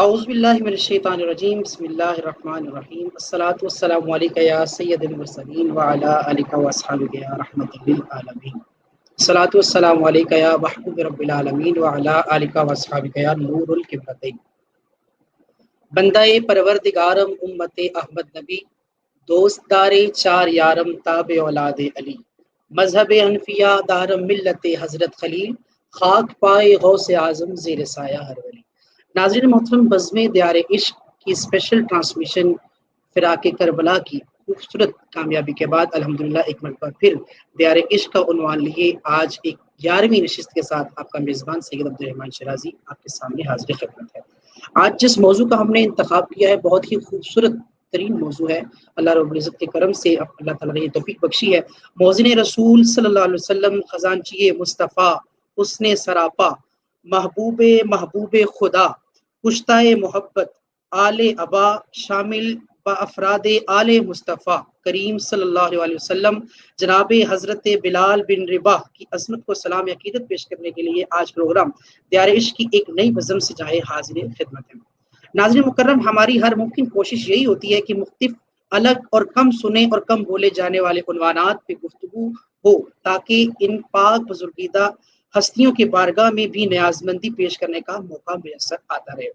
اعوذ باللہ من الشیطان الرجیم بسم اللہ الرحمن الرحیم الصلاۃ والسلام علیک یا سید المرسلین وعلی آلک واصحابک یا رحمۃ للعالمین الصلاۃ والسلام علیک یا محبوب رب العالمین وعلی آلک واصحابک یا نور القبلتین بندہ پروردگارم امت احمد نبی دوست دار چار یارم تاب اولاد علی مذہب حنفیہ دارم ملت حضرت خلیل خاک پائے غوث اعظم زیر سایہ ہر ولی۔ ناظرین محترم، بزم دیار عشق کی اسپیشل ٹرانسمیشن فراق کربلا کی خوبصورت کامیابی کے بعد الحمدللہ ایک مرتبہ پھر دیار عشق کا عنوان لیے آج ایک 11ویں نشست کے ساتھ آپ کا میزبان سید عبدالرحمن شرازی آپ کے سامنے حاضر خدمت ہے۔ آج جس موضوع کا ہم نے انتخاب کیا ہے بہت ہی خوبصورت ترین موضوع ہے، اللہ رب العزت کے کرم سے اللہ تعالیٰ نے یہ توفیق بخشی ہے۔ موزن رسول صلی اللہ علیہ وسلم، خزانچی مصطفیٰ، حسن سراپا، محبوب خدا، کشتہ محبت، آل ابا، شامل با افراد آل مصطفیٰ کریم صلی اللہ علیہ وسلم، جناب حضرت بلال بن رباح کی عظمت کو سلام عقیدت پیش کرنے کے لیے آج پروگرام دیار عشق کی ایک نئی بزم سے جائے حاضر خدمت ہے۔ ناظرین مکرم، ہماری ہر ممکن کوشش یہی ہوتی ہے کہ مختلف الگ اور کم سنے اور کم بولے جانے والے عنوانات پہ گفتگو ہو تاکہ ان پاک بزرگیدہ ہستیوں کی بارگاہ میں بھی نیازمندی پیش کرنے کا موقع میسر آتا رہے۔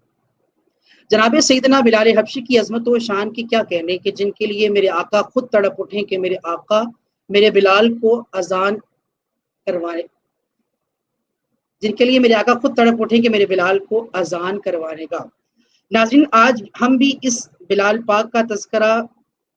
جناب سیدنا بلال حبشی کی عظمت و شان کی کیا کہنے کہ جن کے لیے میرے آقا خود تڑپ اٹھیں کہ میرے آقا میرے بلال کو اذان کروانے جن کے لیے میرے آقا خود تڑپ اٹھیں کہ میرے بلال کو اذان کروانے گا۔ ناظرین، آج ہم بھی اس بلال پاک کا تذکرہ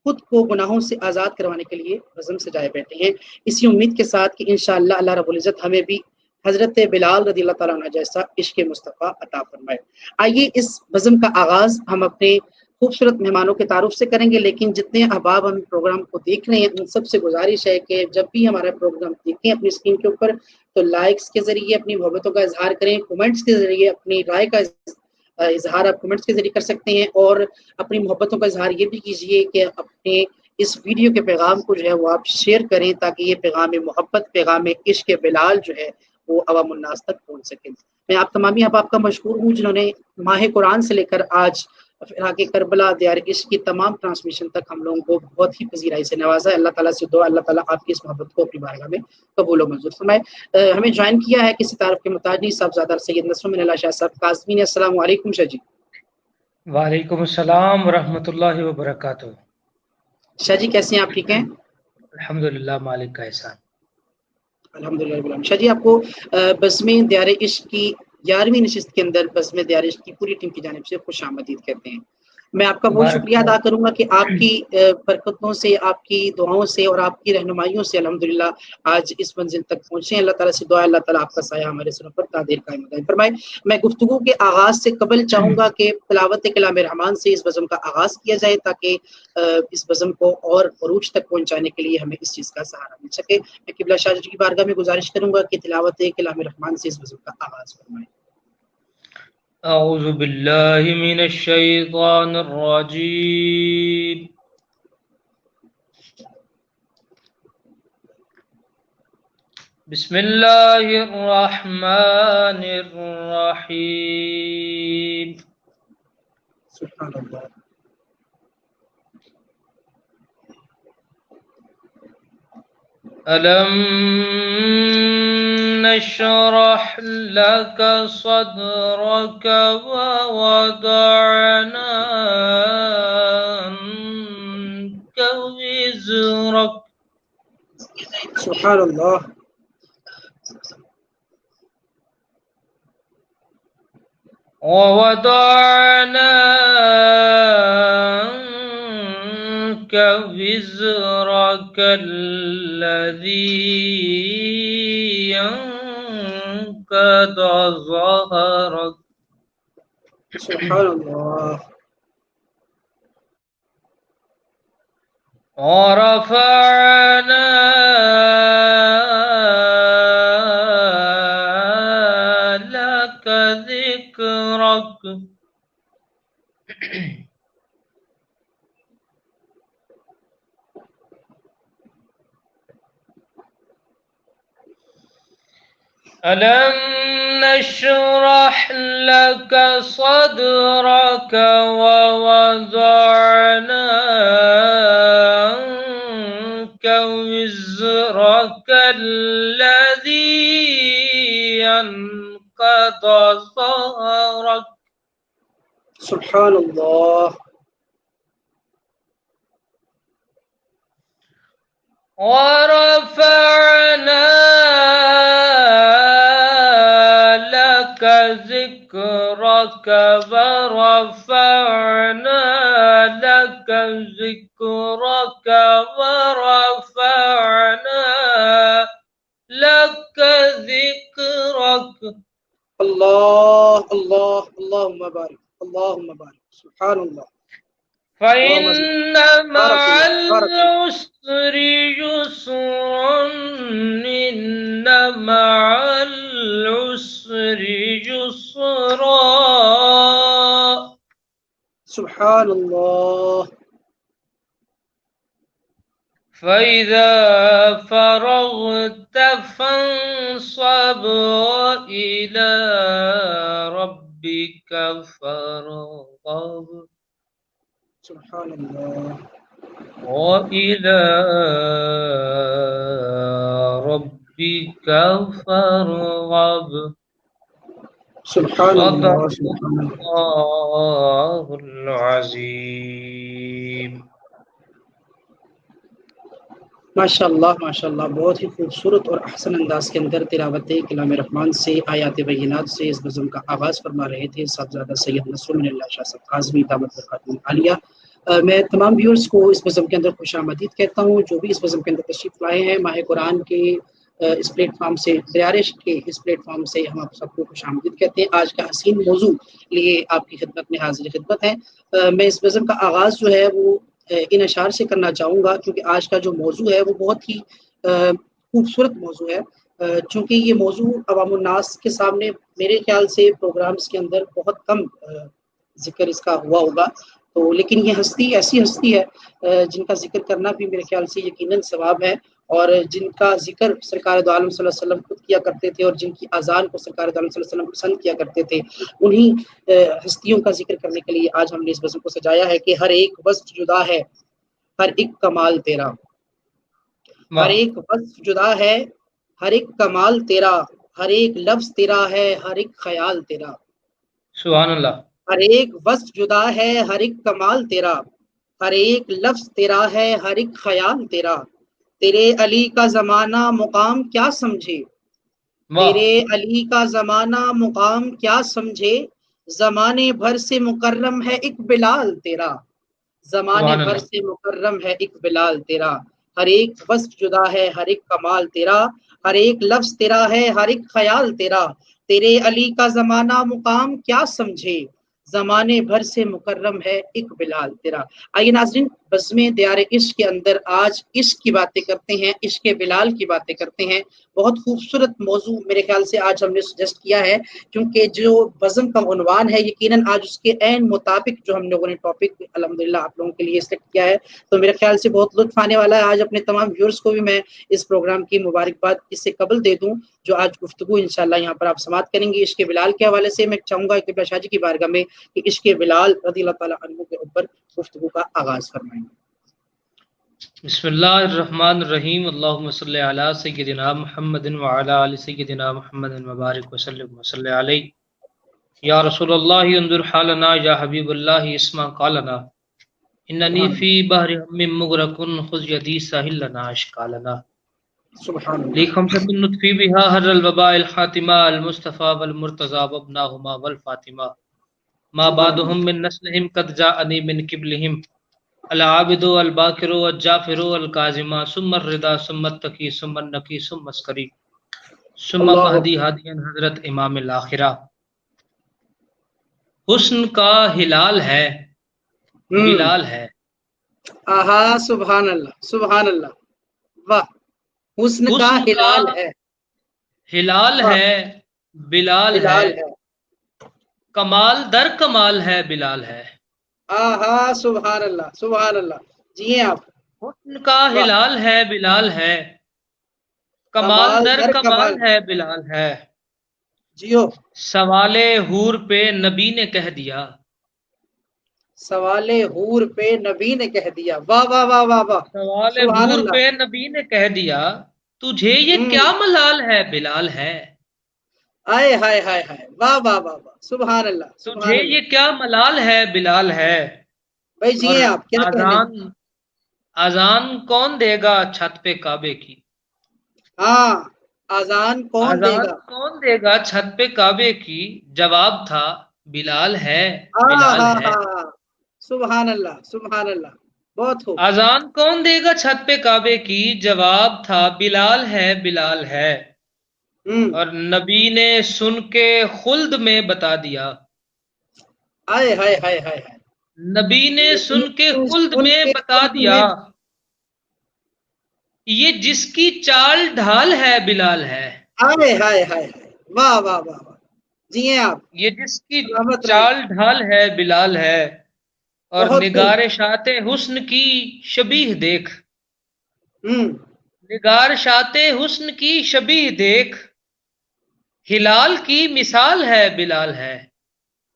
خود کو گناہوں سے آزاد کروانے کے لیے بزم سے جائے بیٹھے ہیں، اسی امید کے ساتھ کہ انشاءاللہ اللہ رب العزت ہمیں بھی حضرت بلال رضی اللہ تعالیٰ عنہ جیسا عشق مصطفیٰ عطا فرمائے۔ آئیے اس بزم کا آغاز ہم اپنے خوبصورت مہمانوں کے تعارف سے کریں گے، لیکن جتنے احباب ہم پروگرام کو دیکھ رہے ہیں ان سب سے گزارش ہے کہ جب بھی ہمارا پروگرام دیکھیں اپنی اسکرین کے اوپر تو لائکس کے ذریعے اپنی محبتوں کا اظہار کریں، کومنٹس کے ذریعے اپنی رائے کا اظہار آپ کمنٹس کے ذریعے کر سکتے ہیں، اور اپنی محبتوں کا اظہار یہ بھی کیجیے کہ اپنے اس ویڈیو کے پیغام کو جو ہے وہ آپ شیئر کریں تاکہ یہ پیغام محبت، پیغام عشق بلال جو ہے وہ عوام الناس تک پہنچ سکے۔ میں آپ تمامی احباب کا مشکور ہوں جنہوں نے ماہ قرآن سے لے کر آج فراق کربلا دیار عشق کی تمام ٹرانسمیشن تک ہم لوگوں کو بہت ہی پذیرائی سے نوازا ہے۔ اللہ تعالیٰ سے دعا اللہ تعالیٰ آپ کی اس محبت کو اپنی بارگاہ میں قبول و منظور فرمائے۔ ہمیں جوائن کیا ہے کسی تعارف کے محتاج صاحبزادہ سید نصرالمن اللہ شاہ صاحب کاظمی نے۔ السلام علیکم شاہ جی۔ وعلیکم السلام ورحمۃ اللہ وبرکاتہ۔ شاہ جی کیسے ہیں آپ؟ ٹھیک ہیں؟ الحمدللہ، مالک کا احسان۔ الحمدللہ رب العالمین۔ شاہ جی آپ کو بزم دیار عشق کی 11ویں نشست کے اندر بزم دیار عشق کی پوری ٹیم کی جانب سے خوش آمدید کہتے ہیں۔ میں آپ کا بہت شکریہ ادا کروں گا کہ آپ کی برکتوں سے، آپ کی دعاؤں سے اور آپ کی رہنمائیوں سے الحمدللہ آج اس منزل تک پہنچے ہیں۔ اللہ تعالیٰ سے دعا اللہ تعالیٰ آپ کا سایہ ہمارے سروں پر تا دیر قائم دائم فرمائے۔ میں گفتگو کے آغاز سے قبل چاہوں گا کہ تلاوت کلام رحمان سے اس بزم کا آغاز کیا جائے تاکہ اس بزم کو اور عروج تک پہنچانے کے لیے ہمیں اس چیز کا سہارا مل سکے۔ میں قبلہ شاہ جی کی بارگاہ میں گزارش کروں گا کہ تلاوت کلام رحمان سے اس بزم کا آغاز فرمائیں۔ اعوذ باللہ من الشیطان الرجیم۔ بسم اللہ الرحمن الرحیم۔ سبحان اللہ۔ ألم نشرح لك صدرك ووضعنا عنك وزرك۔ سبحان اللہ۔ ووضعنا عنك وزرك الذي ينقض ظهرك۔ سبحان اللہ۔ ورفعنا لك ذكرك۔ ألم نشرح لك صدرك ووضعنا عنك وزرك الذي أنقض ظهرك سبحان اللہ. ورفعنا لك ذكرك ورفعنا لك ذكرك ورفعنا لك ذكرك. اللہ اللہ اللہم بارک اللہم بارک. سبحان اللہ. فإن مع بارک اللہ بارک اللہ. العسر يسرا إن مع العسر يسرا. سبحان اللہ. فإذا فرغت فانصب وإلى ربك فارغب. سبحان اللہ. وإلى ربك فارغب. سبحان اللہ. صدق سبحان اللہ. الله العظيم. ماشاء اللہ ماشاء اللہ، بہت ہی خوبصورت اور احسن انداز کے اندر تلاوت کلام رحمان سے آیات بینات سے اس بزم کا آغاز فرما رہے تھے صاحبزادہ سید نصر من اللہ شاہ صاحب کاظمی دعوت برکاتہ عالیہ. میں تمام ویورز کو اس بزم کے اندر خوش آمدید کہتا ہوں. جو بھی اس بزم کے اندر تشریف لائے ہیں ماہ قرآن کے اس پلیٹ فارم سے، دیارش کے اس پلیٹ فارم سے، ہم آپ سب کو خوش آمدید کہتے ہیں. آج کا حسین موضوع لیے آپ کی خدمت میں حاضر خدمت ہے. میں اس بزم کا آغاز جو ہے وہ ان اشعار سے کرنا چاہوں گا، کیونکہ آج کا جو موضوع ہے وہ بہت ہی خوبصورت موضوع ہے. چونکہ یہ موضوع عوام الناس کے سامنے میرے خیال سے پروگرامز کے اندر بہت کم ذکر اس کا ہوا ہوگا. تو لیکن یہ ہستی ایسی ہستی ہے جن کا ذکر کرنا بھی میرے خیال سے یقیناً ثواب ہے، اور جن کا ذکر سرکار دو عالم صلی اللہ علیہ وسلم خود کیا کرتے تھے، اور جن کی اذان کو سرکار دو عالم صلی اللہ علیہ وسلم پسند کیا کرتے تھے، انہی ہستیوں کا ذکر کرنے کے لیے آج ہم نے اس بزم کو سجایا ہے کہ ہر ایک وصف جدا ہے، ہر ایک کمال تیرا. ہر ایک وصف جدا ہے، ہر ایک کمال تیرا، ہر ایک لفظ تیرا ہے، ہر ایک خیال تیرا. سبحان اللہ. ہر ایک وصف جدا ہے، ہر ایک کمال تیرا، ہر ایک لفظ تیرا ہے، ہر ایک خیال تیرا. تیرے علی کا زمانہ مقام کیا سمجھے، تیرے علی کا زمانہ مقام کیا سمجھے، زمانے بھر سے مکرم ہے ایک بلال تیرا. زمانے بھر سے مکرم ہے ایک بلال تیرا. ہر ایک وصف جدا ہے، ہر ایک کمال تیرا، ہر ایک لفظ تیرا ہے، ہر ایک خیال تیرا. تیرے علی کا زمانہ مقام کیا سمجھے، زمانے بھر سے مکرم ہے ایک بلال تیرا. آئیے ناظرین، بزم دیار عشق کے اندر آج عشق کی باتیں کرتے ہیں، عشق بلال کی باتیں کرتے ہیں. بہت خوبصورت موضوع میرے خیال سے آج ہم نے سجیسٹ کیا ہے، کیونکہ جو بزم کا عنوان ہے یقیناً آج اس کے عین مطابق جو ہم لوگوں نے ٹاپک الحمدللہ آپ لوگوں کے لیے سلیکٹ کیا ہے، تو میرے خیال سے بہت لطف آنے والا ہے. آج اپنے تمام ویورز کو بھی میں اس پروگرام کی مبارکباد اس سے قبل دے دوں جو آج گفتگو انشاءاللہ یہاں پر آپ سماعت کریں گے. عشق بلال کے حوالے سے میں چاہوں گا کہ شاہ جی کی بارگاہ میں کہ عشق بلال رضی اللہ تعالیٰ عنہ کے اوپر گفتگو کا آغاز فرمائیں. بسم اللہ الرحمن الرحیم. اللہم صلی علی سیدنا محمد وعلی آل سیدنا محمد مبارک وسلم وصلی علیہ. یا رسول اللہ انظر حالنا، یا حبیب اللہ اسمع قالنا، اننی فی بحر ہم مغرق خذ یدی ساحل لنا اشکالنا. سبحان اللہ. لی خمسۃ نطفی بہا حر الوباء الخاتمہ المصطفیٰ والمرتضیٰ وابناہما والفاطمہ ما بعدهم من نسلہم قد جاءنی من قبلہم العابد الباکر الجافر الکاظم ثم الرضا ثم التقی ثم النقی ثم عسکری ثم مہدی ہادین حضرت امام الاخرہ. حسن کا ہلال ہے، بلال ہے. آہا سبحان اللہ سبحان اللہ. واہ. حسن کا ہلال ہے، ہلال ہے، بلال ہے. کمال در کمال ہے، بلال ہے. آہا سبحان اللہ سبحان اللہ. جی ہیں آپ. حسن کا ہلال ہے، بلال ہے. کمال در کمال ہے، بلال ہے. جیو. سوال حور پہ نبی نے کہہ دیا، سوال حور پہ نبی نے کہہ دیا. واہ واہ واہ واہ واہ. سوال سبحان حور اللہ. پہ نبی نے کہہ دیا، تجھے یہ ہوں. کیا ملال ہے بلال ہے، آئے ہائے ہائے ہائے. واہ واہ واہ واہ. سبحان اللہ تجھے سبحان اللہ. یہ کیا ملال ہے بلال ہے، بھائی اور جیے آپ کیا کہنے. اذان اذان کون دے گا چھت پہ کعبے کی، ہاں. اذان کون دے اذان گا. کون دے گا چھت پہ کعبے کی، جواب تھا بلال ہے، ہاں بلال ہاں ہے۔ ہاں ہاں. سبحان اللہ سبحان اللہ. بہت خوب. اذان کون دے گا چھت پہ کعبے کی، جواب تھا بلال ہے، بلال ہے۔ ہوں. اور نبی نے سن کے خلد میں بتا دیا، آئے ہائے ہائے ہائے ہائے. نبی نے نبی سن کے نے خلد سن میں کے بتا خود دیا، میں. یہ جس کی چال ڈھال ہے بلال ہے، آئے ہائے ہائے ہائے. واہ واہ واہ واہ. جیے آپ. یہ جس کی سلامت رہے. چال ڈھال ہے بلال ہے۔ اور بہت خوب. نگار شات حسن کی شبیہ دیکھ، ہوں. نگار شات حسن کی شبیہ دیکھ، ہلال کی مثال ہے بلال ہے،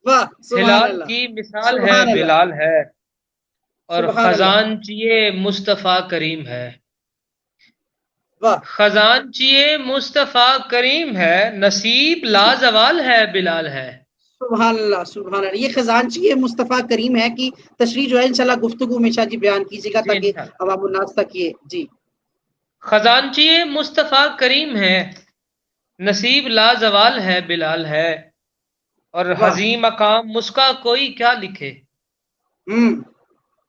واہ. سبحان ہلال اللہ کی مثال ہے سبحان اللہ بلال ہے۔ اور سبحان اللہ. خزانچیے مصطفیٰ کریم ہے، واہ. خزانچیے مصطفیٰ کریم ہے، نصیب لازوال ہے بلال ہے۔ سبحان اللہ سبحان اللہ. یہ خزانچی مصطفیٰ کریم ہے کہ تشریح جو ہے انشاءاللہ گفتگو میں شاہ جی بیان کیجیے گا جی تاکہ انشاءاللہ۔ عوام الناس تک یہ جی. خزانچیے مصطفیٰ کریم ہے، نصیب لازوال ہے بلال ہے۔ اور واہ. حزین مقام مسکا کوئی کیا لکھے، ہوں.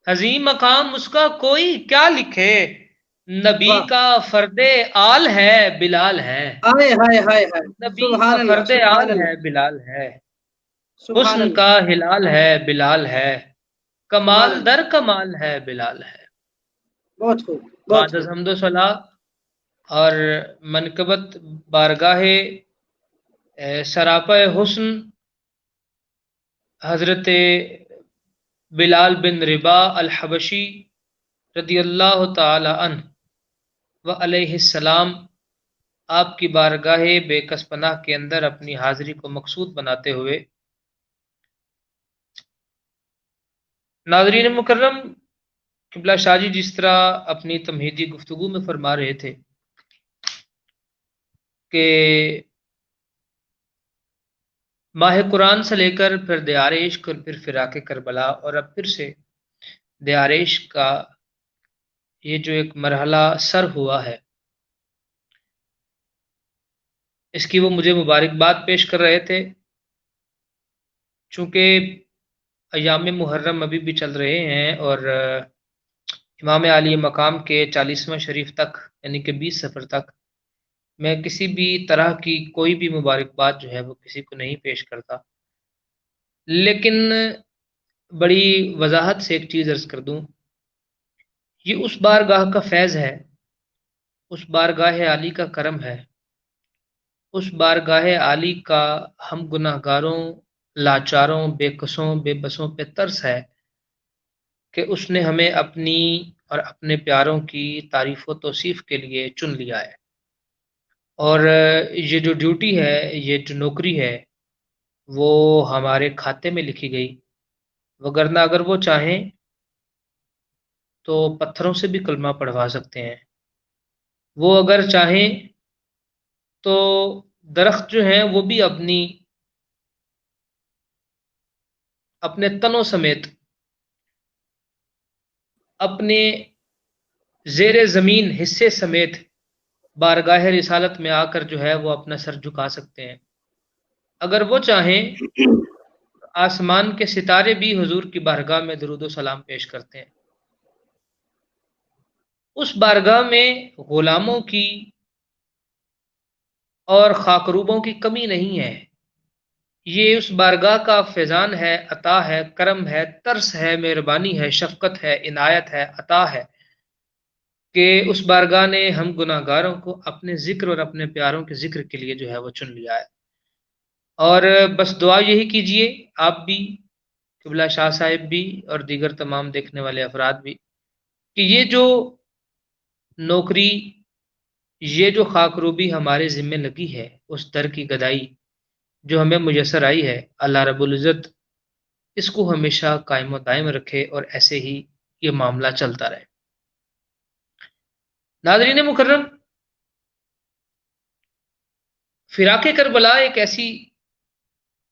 حزین مقام مسکا کوئی کیا لکھے، نبی واہ. کا فرد آل ہے بلال ہے، آئے ہائے ہائے ہائے. نبی کا سبحان اللہ فرد آل سبحان ہے اللہ بلال ہے۔ سبحان حسن اللہ کا ہلال ہے بلال ہے، کمال سبحان اللہ. در کمال ہے بلال ہے۔ بہت خوب بہت بعد از خوب. حمد و صلاح اور منقبت بارگاہ سراپا حسن حضرت بلال بن ربا الحبشی رضی اللہ تعالی عنہ و علیہ السلام، آپ کی بارگاہ بے کس پناہ کے اندر اپنی حاضری کو مقصود بناتے ہوئے، ناظرین مکرم، قبلہ شاہ جی جس طرح اپنی تمہیدی گفتگو میں فرما رہے تھے کہ ماہ قرآن سے لے کر پھر دیار عشق اور پھر فراق کربلا اور اب پھر سے دیار عشق کا یہ جو ایک مرحلہ سر ہوا ہے، اس کی وہ مجھے مبارکباد پیش کر رہے تھے۔ چونکہ ایام محرم ابھی بھی چل رہے ہیں اور امام علی مقام کے 40واں شریف تک یعنی کہ 20 سفر تک میں کسی بھی طرح کی کوئی بھی مبارکباد جو ہے وہ کسی کو نہیں پیش کرتا، لیکن بڑی وضاحت سے ایک چیز عرض کر دوں، یہ اس بارگاہ کا فیض ہے، اس بارگاہ علی کا کرم ہے، اس بارگاہ علی کا ہم گناہ گاروں، لاچاروں، بے قصوں، بے بسوں پہ ترس ہے کہ اس نے ہمیں اپنی اور اپنے پیاروں کی تعریف و توصیف کے لیے چن لیا ہے۔ اور یہ جو ڈیوٹی ہے، یہ جو نوکری ہے، وہ ہمارے کھاتے میں لکھی گئی، وگرنہ اگر وہ چاہیں تو پتھروں سے بھی کلمہ پڑھوا سکتے ہیں، وہ اگر چاہیں تو درخت جو ہیں وہ بھی اپنے تنوں سمیت اپنے زیر زمین حصے سمیت بارگاہ رسالت میں آ کر جو ہے وہ اپنا سر جھکا سکتے ہیں، اگر وہ چاہیں آسمان کے ستارے بھی حضور کی بارگاہ میں درود و سلام پیش کرتے ہیں۔ اس بارگاہ میں غلاموں کی اور خاکروبوں کی کمی نہیں ہے، یہ اس بارگاہ کا فیضان ہے، عطا ہے، کرم ہے، ترس ہے، مہربانی ہے، شفقت ہے، عنایت ہے، عطا ہے کہ اس بارگاہ نے ہم گناہ گاروں کو اپنے ذکر اور اپنے پیاروں کے ذکر کے لیے جو ہے وہ چن لیا ہے۔ اور بس دعا یہی کیجئے آپ بھی، قبلہ شاہ صاحب بھی اور دیگر تمام دیکھنے والے افراد بھی، کہ یہ جو نوکری، یہ جو خاک روبی ہمارے ذمے لگی ہے، اس در کی گدائی جو ہمیں میسر آئی ہے، اللہ رب العزت اس کو ہمیشہ قائم و دائم رکھے اور ایسے ہی یہ معاملہ چلتا رہے۔ ناظرین مکرم، فراق کربلا ایک ایسی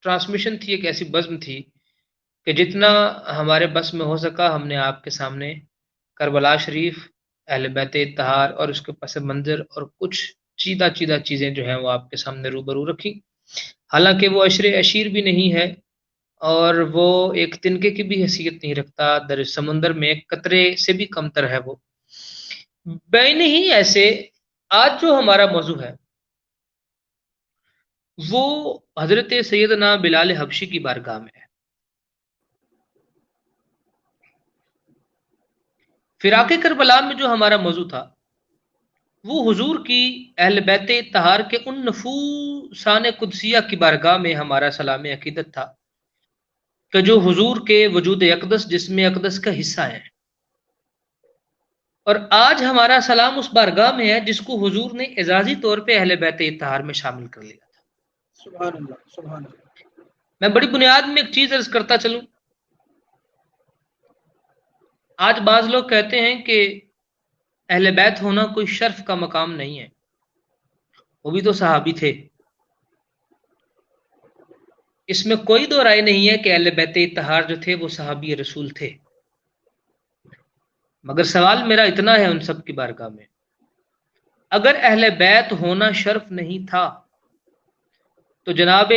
ٹرانسمیشن تھی، ایک ایسی بزم تھی کہ جتنا ہمارے بس میں ہو سکا ہم نے آپ کے سامنے کربلا شریف، اہل بیت اطہار اور اس کے پس منظر اور کچھ چیدہ چیدہ چیزیں جو ہیں وہ آپ کے سامنے روبرو رکھی۔ حالانکہ وہ عشر عشیر بھی نہیں ہے اور وہ ایک تنکے کی بھی حیثیت نہیں رکھتا، در سمندر میں ایک قطرے سے بھی کمتر ہے وہ۔ بین ہی ایسے آج جو ہمارا موضوع ہے وہ حضرت سیدنا بلال حبشی کی بارگاہ میں ہے۔ فراق کربلا میں جو ہمارا موضوع تھا وہ حضور کی اہل بیت طہار کے ان نفوسان قدسیہ کی بارگاہ میں ہمارا سلام عقیدت تھا کہ جو حضور کے وجود اقدس جسم اقدس کا حصہ ہیں، اور آج ہمارا سلام اس بارگاہ میں ہے جس کو حضور نے اعزازی طور پہ اہل بیت طہار میں شامل کر لیا تھا۔ سبحان اللہ، سبحان اللہ۔ میں بڑی بنیاد میں ایک چیز عرض کرتا چلوں۔ آج بعض لوگ کہتے ہیں کہ اہل بیت ہونا کوئی شرف کا مقام نہیں ہے، وہ بھی تو صحابی تھے۔ اس میں کوئی دو رائے نہیں ہے کہ اہل بیت اطہار جو تھے وہ صحابی رسول تھے، مگر سوال میرا اتنا ہے ان سب کی بارگاہ میں، اگر اہل بیت ہونا شرف نہیں تھا تو جناب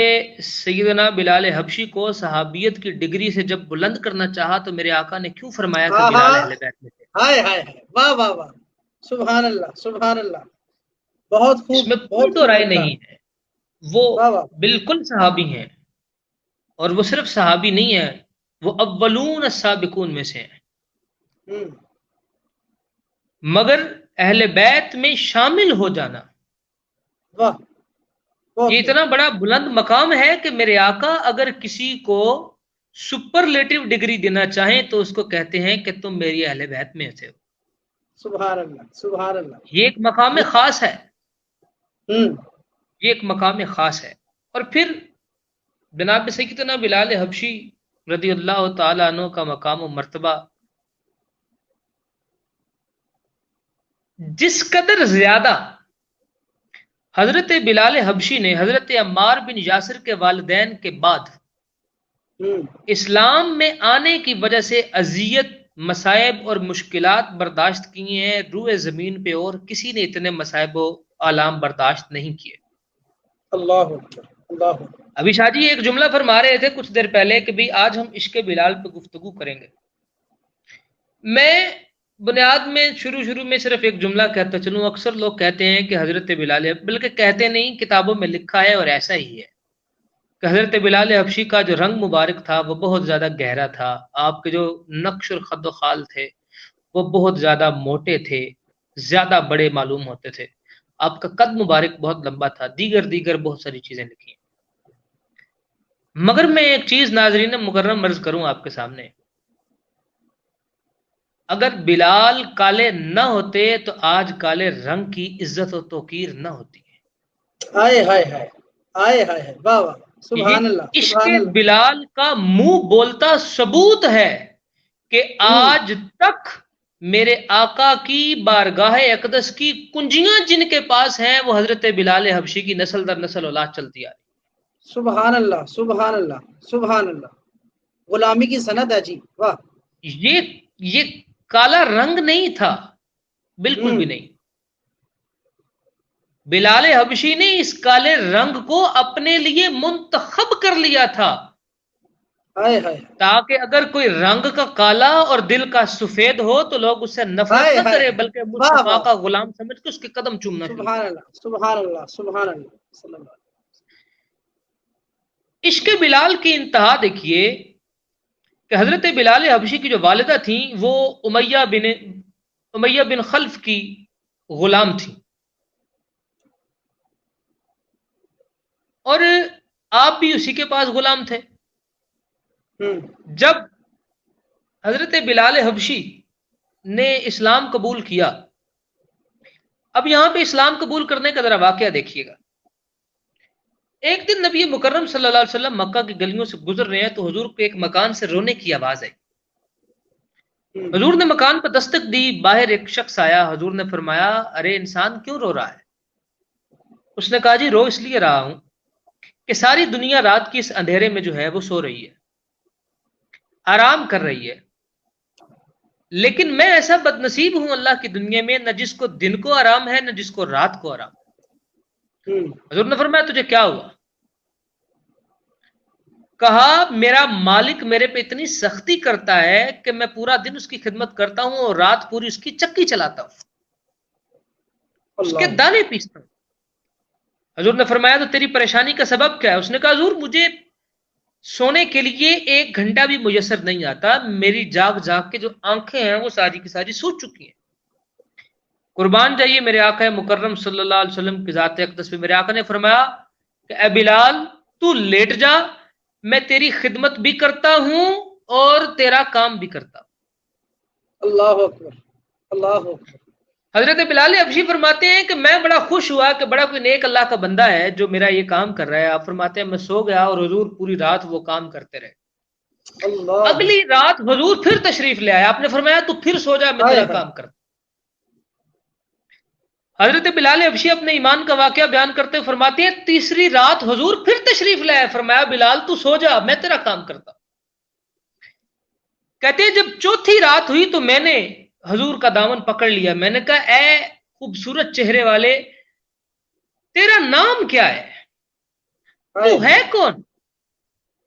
سیدنا بلال حبشی کو صحابیت کی ڈگری سے جب بلند کرنا چاہا تو میرے آقا نے کیوں فرمایا کہ بلال اہل بیت میں تھے؟ ہائے ہائے ہائے، واہ واہ واہ، سبحان اللہ، سبحان اللہ، بہت اس خوب، میں کوئی بہت تو خوب رائے لکھا، نہیں ہے، وہ واہ واہ۔ بالکل صحابی ہیں، اور وہ صرف صحابی نہیں ہے، وہ اولون السابقون میں سے ہیں۔ ہوں، مگر اہل بیت میں شامل ہو جانا واہ، بہت یہ خوب۔ اتنا بڑا بلند مقام ہے کہ میرے آقا اگر کسی کو سپرلیٹو ڈگری دینا چاہیں تو اس کو کہتے ہیں کہ تم میری اہل بیت میں سے ہو۔ سبحان اللہ، سبحان اللہ۔ یہ ایک مقام خاص ہے، ہوں، یہ ایک مقام خاص ہے۔ اور پھر جناب سیدنا بلال حبشی رضی اللہ تعالیٰ عنہ کا مقام و مرتبہ جس قدر زیادہ حضرت بلال حبشی نے حضرت عمار بن یاسر کے والدین کے بعد ہوں، اسلام میں آنے کی وجہ سے اذیت، مصائب اور مشکلات برداشت کی ہیں، روئے زمین پہ اور کسی نے اتنے مصائب و آلام برداشت نہیں کیے۔ اللہ اکبر، اللہ اکبر۔ ابھی شاہ جی ایک جملہ فرما رہے تھے کچھ دیر پہلے کہ بھی آج ہم عشق بلال پہ گفتگو کریں گے۔ میں بنیاد میں شروع میں صرف ایک جملہ کہتا چلوں، اکثر لوگ کہتے ہیں کہ حضرت بلال، بلکہ کہتے نہیں، کتابوں میں لکھا ہے اور ایسا ہی ہے کہ حضرت بلال حبشی کا جو رنگ مبارک تھا وہ بہت زیادہ گہرا تھا، آپ کے جو نقش اور خد و خال تھے وہ بہت زیادہ موٹے تھے، زیادہ بڑے معلوم ہوتے تھے، آپ کا قد مبارک بہت لمبا تھا، دیگر بہت ساری چیزیں لکھی ہیں۔ مگر میں ایک چیز ناظرین مکرم عرض کروں آپ کے سامنے، اگر بلال کالے نہ ہوتے تو آج کالے رنگ کی عزت و توقیر نہ ہوتی ہے۔ آئے ہائے ہائے، آئے ہائے ہائے، واہ واہ، سبحان اللہ، یہ عشق سبحان اللہ۔ بلال کا منہ بولتا ثبوت ہے کہ آج تک میرے آقا کی بارگاہ اقدس کی کنجیاں جن کے پاس ہیں وہ حضرت بلال حبشی کی نسل در نسل اولاد چلتی آ رہی۔ سبحان اللہ، سبحان اللہ، سبحان اللہ، غلامی کی سند ہے جی، واہ۔ یہ کالا رنگ نہیں تھا، بالکل بھی نہیں۔ بلال حبشی نے اس کالے رنگ کو اپنے لیے منتخب کر لیا تھا آئے ہائے، تاکہ اگر کوئی رنگ کا کالا اور دل کا سفید ہو تو لوگ اس سے نفرت نہ کرے بلکہ واہ مصطفیٰ واہ، کا غلام سمجھ کے اس کے قدم چومنا شروع سبحان اللہ، سبحان اللہ، سبحان اللہ، صلی اللہ علیہ عشق بلال کی انتہا دیکھیے کہ حضرت بلال حبشی کی جو والدہ تھیں وہ امیہ بن خلف کی غلام تھیں، اور آپ بھی اسی کے پاس غلام تھے۔ جب حضرت بلال حبشی نے اسلام قبول کیا، اب یہاں پہ اسلام قبول کرنے کا ذرا واقعہ دیکھیے گا۔ ایک دن نبی مکرم صلی اللہ علیہ وسلم مکہ کی گلیوں سے گزر رہے ہیں تو حضور کو ایک مکان سے رونے کی آواز آئی. حضور نے مکان پر دستک دی. باہر ایک شخص آیا. حضور نے فرمایا ارے انسان کیوں رو رہا ہے؟ اس نے کہا جی رو اس لیے رہا ہوں کہ ساری دنیا رات کی اس اندھیرے میں جو ہے وہ سو رہی ہے، آرام کر رہی ہے، لیکن میں ایسا بد نصیب ہوں اللہ کی دنیا میں، نہ جس کو دن کو آرام ہے نہ جس کو رات کو آرام. حضور نے فرمایا تجھے کیا ہوا؟ کہا میرا مالک میرے پہ اتنی سختی کرتا ہے کہ میں پورا دن اس کی خدمت کرتا ہوں اور رات پوری اس کی چکی چلاتا ہوں، اس کے دانے پیستا ہوں. حضور نے فرمایا تو تیری پریشانی کا سبب کیا ہے؟ اس نے کہا حضور مجھے سونے کے لیے 1 گھنٹہ بھی میسر نہیں آتا، میری جاگ جاگ کے جو آنکھیں ہیں وہ ساری کی ساری سو چکی ہیں. قربان جائیے میرے آقا مکرم صلی اللہ علیہ وسلم کی ذات اقدس پہ میرے آقا نے فرمایا کہ اے بلال تو لیٹ جا، میں تیری خدمت بھی کرتا ہوں اور تیرا کام بھی کرتا ہوں. اللہ اکبر اللہ اکبر. حضرت بلال حبشی فرماتے ہیں کہ میں بڑا خوش ہوا کہ بڑا کوئی نیک اللہ کا بندہ ہے جو میرا یہ کام کر رہا ہے. آپ فرماتے ہیں میں سو گیا اور حضور پوری رات وہ کام کرتے رہے. اللہ. اگلی رات حضور پھر تشریف لے آئے. آپ نے فرمایا تو پھر سو جا، میں تیرا کام کرتا. حضرت بلال حبشی اپنے ایمان کا واقعہ بیان کرتے ہوئے فرماتے ہیں تیسری رات حضور پھر تشریف لے آئے. فرمایا بلال تو سو جا، میں تیرا کام کرتا. کہتے ہیں جب چوتھی رات ہوئی تو میں نے حضور کا دامن پکڑ لیا. میں نے کہا اے خوبصورت چہرے والے تیرا نام کیا ہے؟ تو ہے کون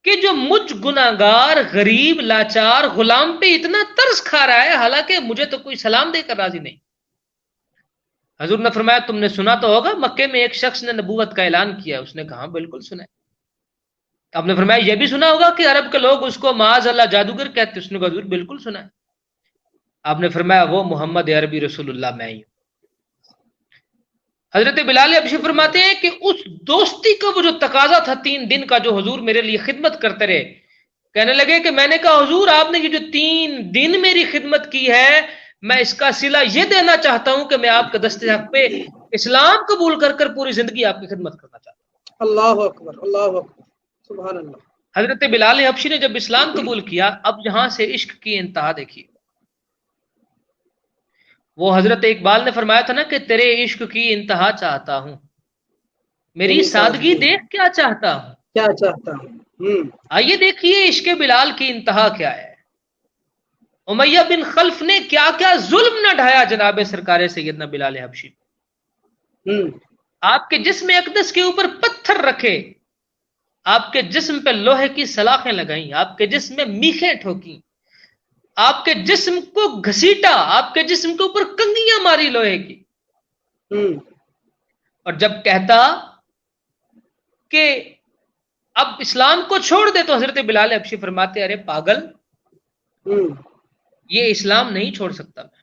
کہ جو مجھ گناہگار غریب لاچار غلام پہ اتنا ترس کھا رہا ہے حالانکہ مجھے تو کوئی سلام دے کر راضی نہیں. حضور نے فرمایا تم نے سنا تو ہوگا مکے میں ایک شخص نے نبوت کا اعلان کیا. اس نے کہا بالکل سنا ہے. آپ نے فرمایا یہ بھی سنا ہوگا کہ عرب کے لوگ اس کو معاذ اللہ جادوگر کہتے. اس نے کہا حضور بالکل سنا ہے. آپ نے فرمایا وہ محمد عربی رسول اللہ میں ہی ہوں. حضرت بلال حبشی فرماتے ہیں کہ اس دوستی کا وہ جو تقاضا تھا 3 دن کا جو حضور میرے لیے خدمت کرتے رہے، کہنے لگے کہ میں نے کہا حضور آپ نے یہ جو 3 دن میری خدمت کی ہے میں اس کا صلہ یہ دینا چاہتا ہوں کہ میں آپ کے دست حق پہ اسلام قبول کر کر پوری زندگی آپ کی خدمت کرنا چاہتا ہوں. اللہ اکبر اللہ اکبر سبحان اللہ. حضرت بلال حبشی نے جب اسلام قبول کیا اب یہاں سے عشق کی انتہا دیکھیے. وہ حضرت اقبال نے فرمایا تھا نا کہ تیرے عشق کی انتہا چاہتا ہوں، میری سادگی دیکھ کیا چاہتا ہوں. کیا چاہتا ہوں. آئیے دیکھیے عشق بلال کی انتہا کیا ہے. امیہ بن خلف نے کیا کیا ظلم نہ ڈھایا جناب سرکار سیدنا بلال حبشی. آپ کے جسم اقدس کے اوپر پتھر رکھے، آپ کے جسم پہ لوہے کی سلاخیں لگائیں، آپ کے جسم میں میخیں ٹھوکیں، آپ کے جسم کو گھسیٹا، آپ کے جسم کے اوپر کنگیاں ماری لوہے کی. اور جب کہتا کہ اب اسلام کو چھوڑ دے تو حضرت بلال حبشی فرماتے ارے پاگل یہ اسلام نہیں چھوڑ سکتا میں.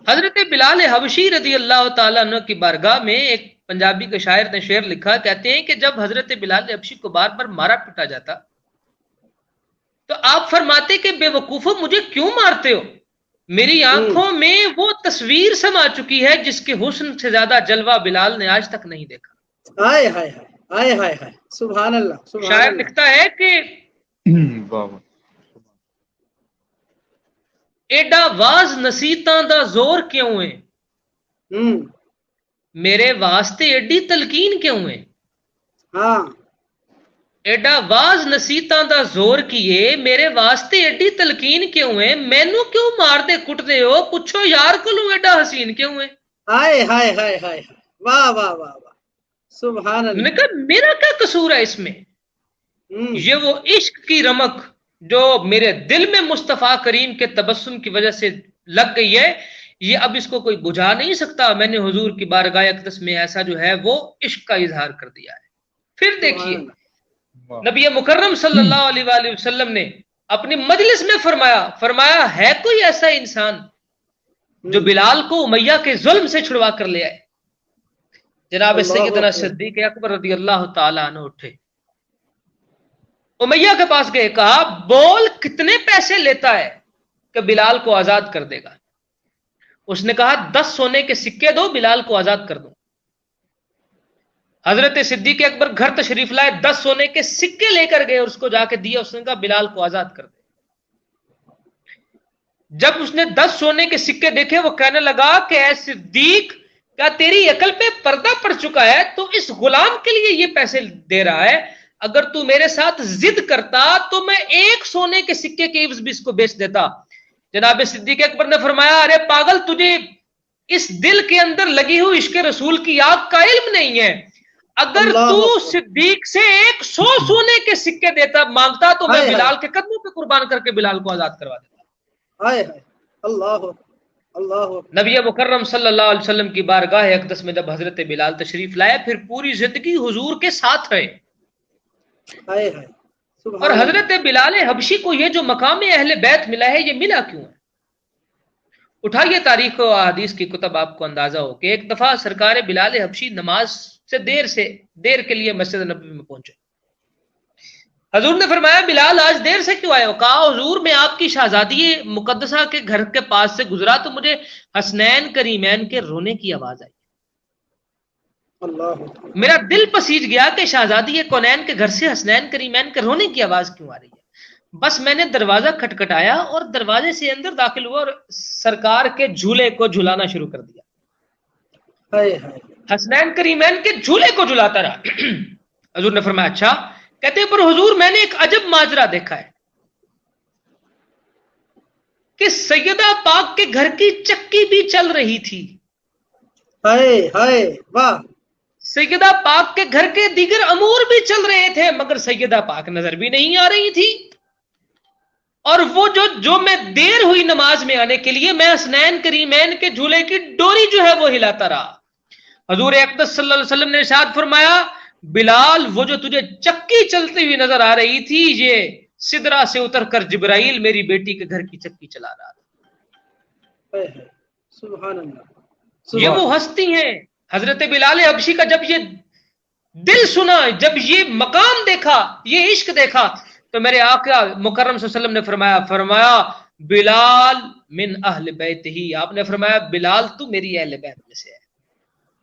حضرت بلال حبشی رضی اللہ تعالیٰ عنہ کی بارگاہ میں ایک پنجابی کے شاعر نے شعر لکھا. کہتے ہیں کہ جب حضرت بلال حبشی کو بار بار مارا پٹا جاتا تو آپ فرماتے کہ بے وقوفو مجھے کیوں مارتے ہو؟ میری آنکھوں میں وہ تصویر سما چکی ہے جس کے حسن سے زیادہ جلوہ بلال نے آج تک نہیں دیکھا. ہائے ہائے ہائے ہائے ہائے سبحان اللہ. شاعر لکھتا ہے کہ ایڈا واز نصیحتاں دا زور کیوں ہے، میرے واسطے ایڈی تلقین کیوں ہے. ہاں ایڈا واز نصیحتاں دا زور کیے میرے واسطے ایڈی تلقین کیوں ہے، مینوں کیوں مار دے کٹ دے ہو، پوچھو یار کولوں ایڈا حسین کیوں ہے. ہائے ہائے ہائے ہائے واہ واہ واہ واہ سبحان اللہ. میں نے کہا میرا کیا قصور ہے اس میں؟ یہ وہ عشق کی رمق جو میرے دل میں مصطفیٰ کریم کے تبسم کی وجہ سے لگ گئی ہے، یہ اب اس کو کوئی بجھا نہیں سکتا. میں نے حضور کی بارگاہ اقدس میں ایسا جو ہے وہ عشق کا اظہار کر دیا ہے. پھر دیکھیے نبی مکرم صلی اللہ علیہ وآلہ وسلم نے اپنی مجلس میں فرمایا ہے کوئی ایسا انسان جو بلال کو امیہ کے ظلم سے چھڑوا کر لے آئے. جناب سیدنا صدیق اکبر رضی اللہ تعالی عنہ اٹھے، امیہ کے پاس گئے، کہا بول کتنے پیسے لیتا ہے کہ بلال کو آزاد کر دے گا؟ اس نے کہا 10 سونے کے سکے دو بلال کو آزاد کر دوں. حضرت صدیق اکبر گھر تشریف لائے، 10 سونے کے سکے لے کر گئے اور اس کو جا کے دیا، اس نے کہا بلال کو آزاد کر دے۔ جب اس نے 10 سونے کے سکے دیکھے وہ کہنے لگا کہ اے صدیق، کیا تیری عقل پہ پردہ پڑ چکا ہے؟ تو اس غلام کے لیے یہ پیسے دے رہا ہے، اگر تو میرے ساتھ ضد کرتا تو میں 1 سونے کے سکے کے عوض بھی اس کو بیچ دیتا۔ جناب صدیق اکبر نے فرمایا ارے پاگل، تجھے اس دل کے اندر لگی ہوئی عشق رسول کی آگ کا علم نہیں ہے، اگر تو صدیق سے 100 سونے کے سکے دیتا مانگتا تو میں بلال کے قدموں پہ قربان کر کے بلال کو آزاد کروا دیتا۔ نبی مکرم صلی اللہ علیہ وسلم کی بارگاہ اقدس میں جب حضرت بلال تشریف لائے، پھر پوری زندگی حضور کے ساتھ رہے۔ اور حضرت بلال حبشی کو یہ جو مقام اہل بیت ملا ہے، یہ ملا کیوں ہے؟ اٹھائیے تاریخ و احادیث کی کتب، آپ کو اندازہ ہو کہ ایک دفعہ سرکار بلال حبشی نماز سے دیر کے لیے مسجد نبوی میں پہنچے۔ حضور نے فرمایا بلال آج دیر سے کیوں آئے ہو؟ کہا حضور میں آپ کی شہزادی مقدسہ کے گھر کے پاس سے گزرا تو مجھے حسنین کریمین کے رونے کی آواز آئی، میرا دل پسیج گیا کہ شہزادی کونین کے گھر سے حسنین کریمین کے رونے کی آواز کیوں آ رہی ہے۔ بس میں نے دروازہ کھٹکھٹایا اور دروازے سے اندر داخل ہوا اور سرکار کے جھولے کو جھلانا شروع کر دیا، حسنین کریمین کے جھولے کو جھلاتا رہا۔ حضور نے فرمایا اچھا؟ کہتے پر حضور میں نے ایک عجب ماجرا دیکھا ہے کہ سیدہ پاک کے گھر کی چکی بھی چل رہی تھی، سیدہ پاک کے گھر کے دیگر امور بھی چل رہے تھے، مگر سیدہ پاک نظر بھی نہیں آ رہی تھی، اور وہ جو میں دیر ہوئی نماز میں آنے کے لیے، میں حسنین کریمین کے جھولے کی ڈوری جو ہے وہ ہلاتا رہا۔ حضور اقدس صلی اللہ علیہ وسلم نے ارشاد فرمایا بلال، وہ جو تجھے چکی چلتی ہوئی نظر آ رہی تھی، یہ سدرا سے اتر کر جبرائیل میری بیٹی کے گھر کی چکی چلا رہا تھا۔ سبحان اللہ، یہ وہ ہستی ہیں۔ حضرت بلال حبشی کا جب یہ دل سنا، جب یہ مقام دیکھا، یہ عشق دیکھا، تو میرے آقا مکرم صلی اللہ علیہ وسلم نے فرمایا بلال من اہل بیت ہی، آپ نے فرمایا بلال تو میری اہل بیت میں سے ہے۔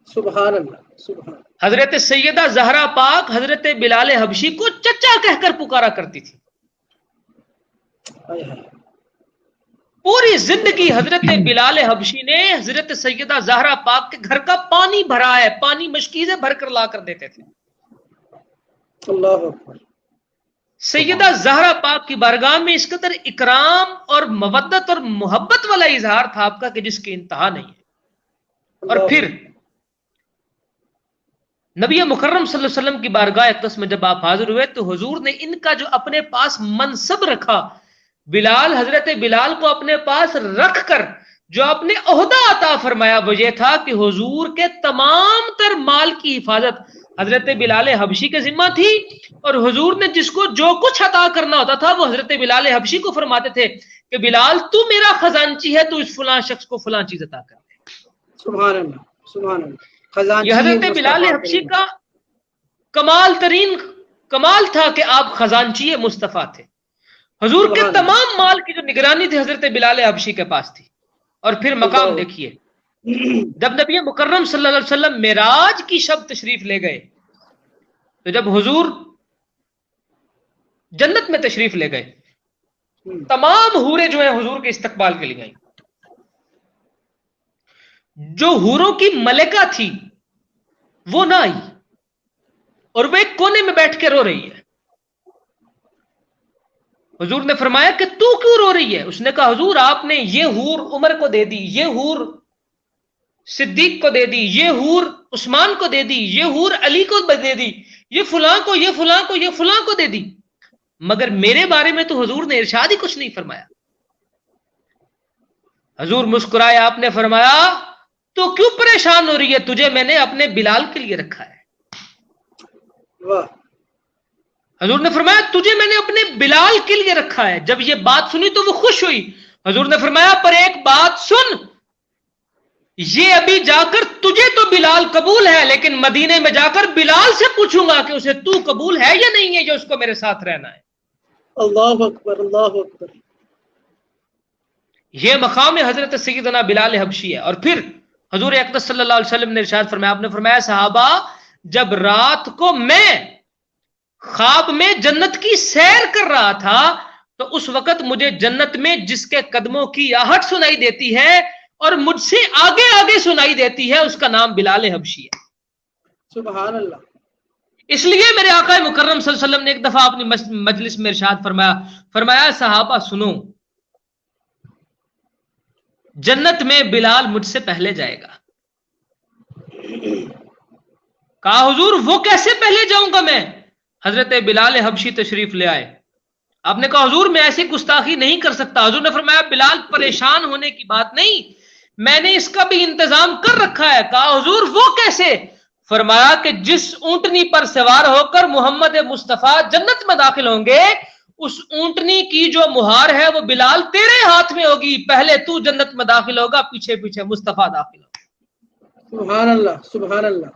سبحان اللہ، سبحان اللہ۔ حضرت سیدہ زہرا پاک حضرت بلال حبشی کو چچا کہہ کر پکارا کرتی تھی۔ پوری زندگی حضرت بلال حبشی نے حضرت سیدہ زہرا پاک کے گھر کا پانی بھرا ہے، پانی مشکیزیں بھر کر لا کر دیتے تھے۔ اللہ اکبر۔ سیدہ زہرا پاک کی بارگاہ میں اس قدر اکرام اور مودت اور محبت والا اظہار تھا آپ کا کہ جس کی انتہا نہیں ہے۔ اور پھر نبی مکرم صلی اللہ علیہ وسلم کی بارگاہ اقدس میں جب آپ حاضر ہوئے تو حضور نے ان کا جو اپنے پاس منصب رکھا، حضرت بلال کو اپنے پاس رکھ کر جو اپنے عہدہ عطا فرمایا، وہ یہ تھا کہ حضور کے تمام تر مال کی حفاظت حضرت بلال حبشی کے ذمہ تھی، اور حضور نے جس کو جو کچھ عطا کرنا ہوتا تھا وہ حضرت بلال حبشی کو فرماتے تھے کہ بلال تو میرا خزانچی ہے، تو اس فلاں شخص کو فلاں چیز عطا کر دے۔ سبحان اللہ، سبحان اللہ۔ یہ حضرت بلال حبشی کا کمال تھا کہ آپ خزانچی مصطفیٰ تھے۔ حضور کے تمام مال کی جو نگرانی تھی حضرت بلال حبشی کے پاس تھی۔ اور پھر مقام دیکھیے، جب نبی مکرم صلی اللہ علیہ وسلم معراج کی شب تشریف لے گئے، تو جب حضور جنت میں تشریف لے گئے، تمام حوریں جو ہیں حضور کے استقبال کے لیے آئیں۔ جو حوروں کی ملکہ تھی وہ نہ آئی، اور وہ ایک کونے میں بیٹھ کے رو رہی ہے۔ حضور نے فرمایا کہ تو کیوں رو رہی ہے؟ اس نے کہا حضور آپ نے یہ حور عمر کو دے دی، یہ حور صدیق کو دے دی، یہ حور عثمان کو دے دی، یہ حور علی کو دے دی، یہ فلاں کو، یہ فلاں کو، یہ فلاں کو دے دی، مگر میرے بارے میں تو حضور نے ارشاد ہی کچھ نہیں فرمایا۔ حضور مسکرائے، آپ نے فرمایا تو کیوں پریشان ہو رہی ہے؟ تجھے میں نے اپنے بلال کے لیے رکھا ہے۔ حضور نے فرمایا تجھے میں نے اپنے بلال کے لیے رکھا ہے۔ جب یہ بات سنی تو وہ خوش ہوئی۔ حضور نے فرمایا پر ایک بات سن، یہ ابھی جا کر تجھے تو بلال قبول ہے، لیکن مدینے میں جا کر بلال سے پوچھوں گا کہ اسے تو قبول ہے یا نہیں ہے جو اس کو میرے ساتھ رہنا ہے۔ اللہ اکبر، اللہ اکبر۔ یہ مقام حضرت سیدنا بلال حبشی ہے۔ اور پھر حضور اقدس صلی اللہ علیہ وسلم نے ارشاد فرمایا، آپ نے فرمایا صحابہ جب رات کو میں خواب میں جنت کی سیر کر رہا تھا تو اس وقت مجھے جنت میں جس کے قدموں کی آہٹ سنائی دیتی ہے اور مجھ سے آگے آگے سنائی دیتی ہے، اس کا نام بلال حبشی ہے۔ سبحان اللہ۔ اس لیے میرے آقا مکرم صلی اللہ علیہ وسلم نے ایک دفعہ اپنی مجلس میں ارشاد فرمایا صحابہ سنو، جنت میں بلال مجھ سے پہلے جائے گا۔ کہا حضور وہ کیسے پہلے جاؤں گا میں؟ حضرت بلال حبشی تشریف لے آئے۔ آپ نے کہا حضور میں ایسی گستاخی نہیں کر سکتا۔ حضور نے فرمایا بلال پریشان ہونے کی بات نہیں، میں نے اس کا بھی انتظام کر رکھا ہے۔ کہا حضور وہ کیسے؟ فرمایا کہ جس اونٹنی پر سوار ہو کر محمد مصطفیٰ جنت میں داخل ہوں گے، اس اونٹنی کی جو مہار ہے وہ بلال تیرے ہاتھ میں ہوگی، پہلے تو جنت میں داخل ہوگا، پیچھے پیچھے مصطفیٰ داخل ہوگا۔ سبحان اللہ، سبحان اللہ۔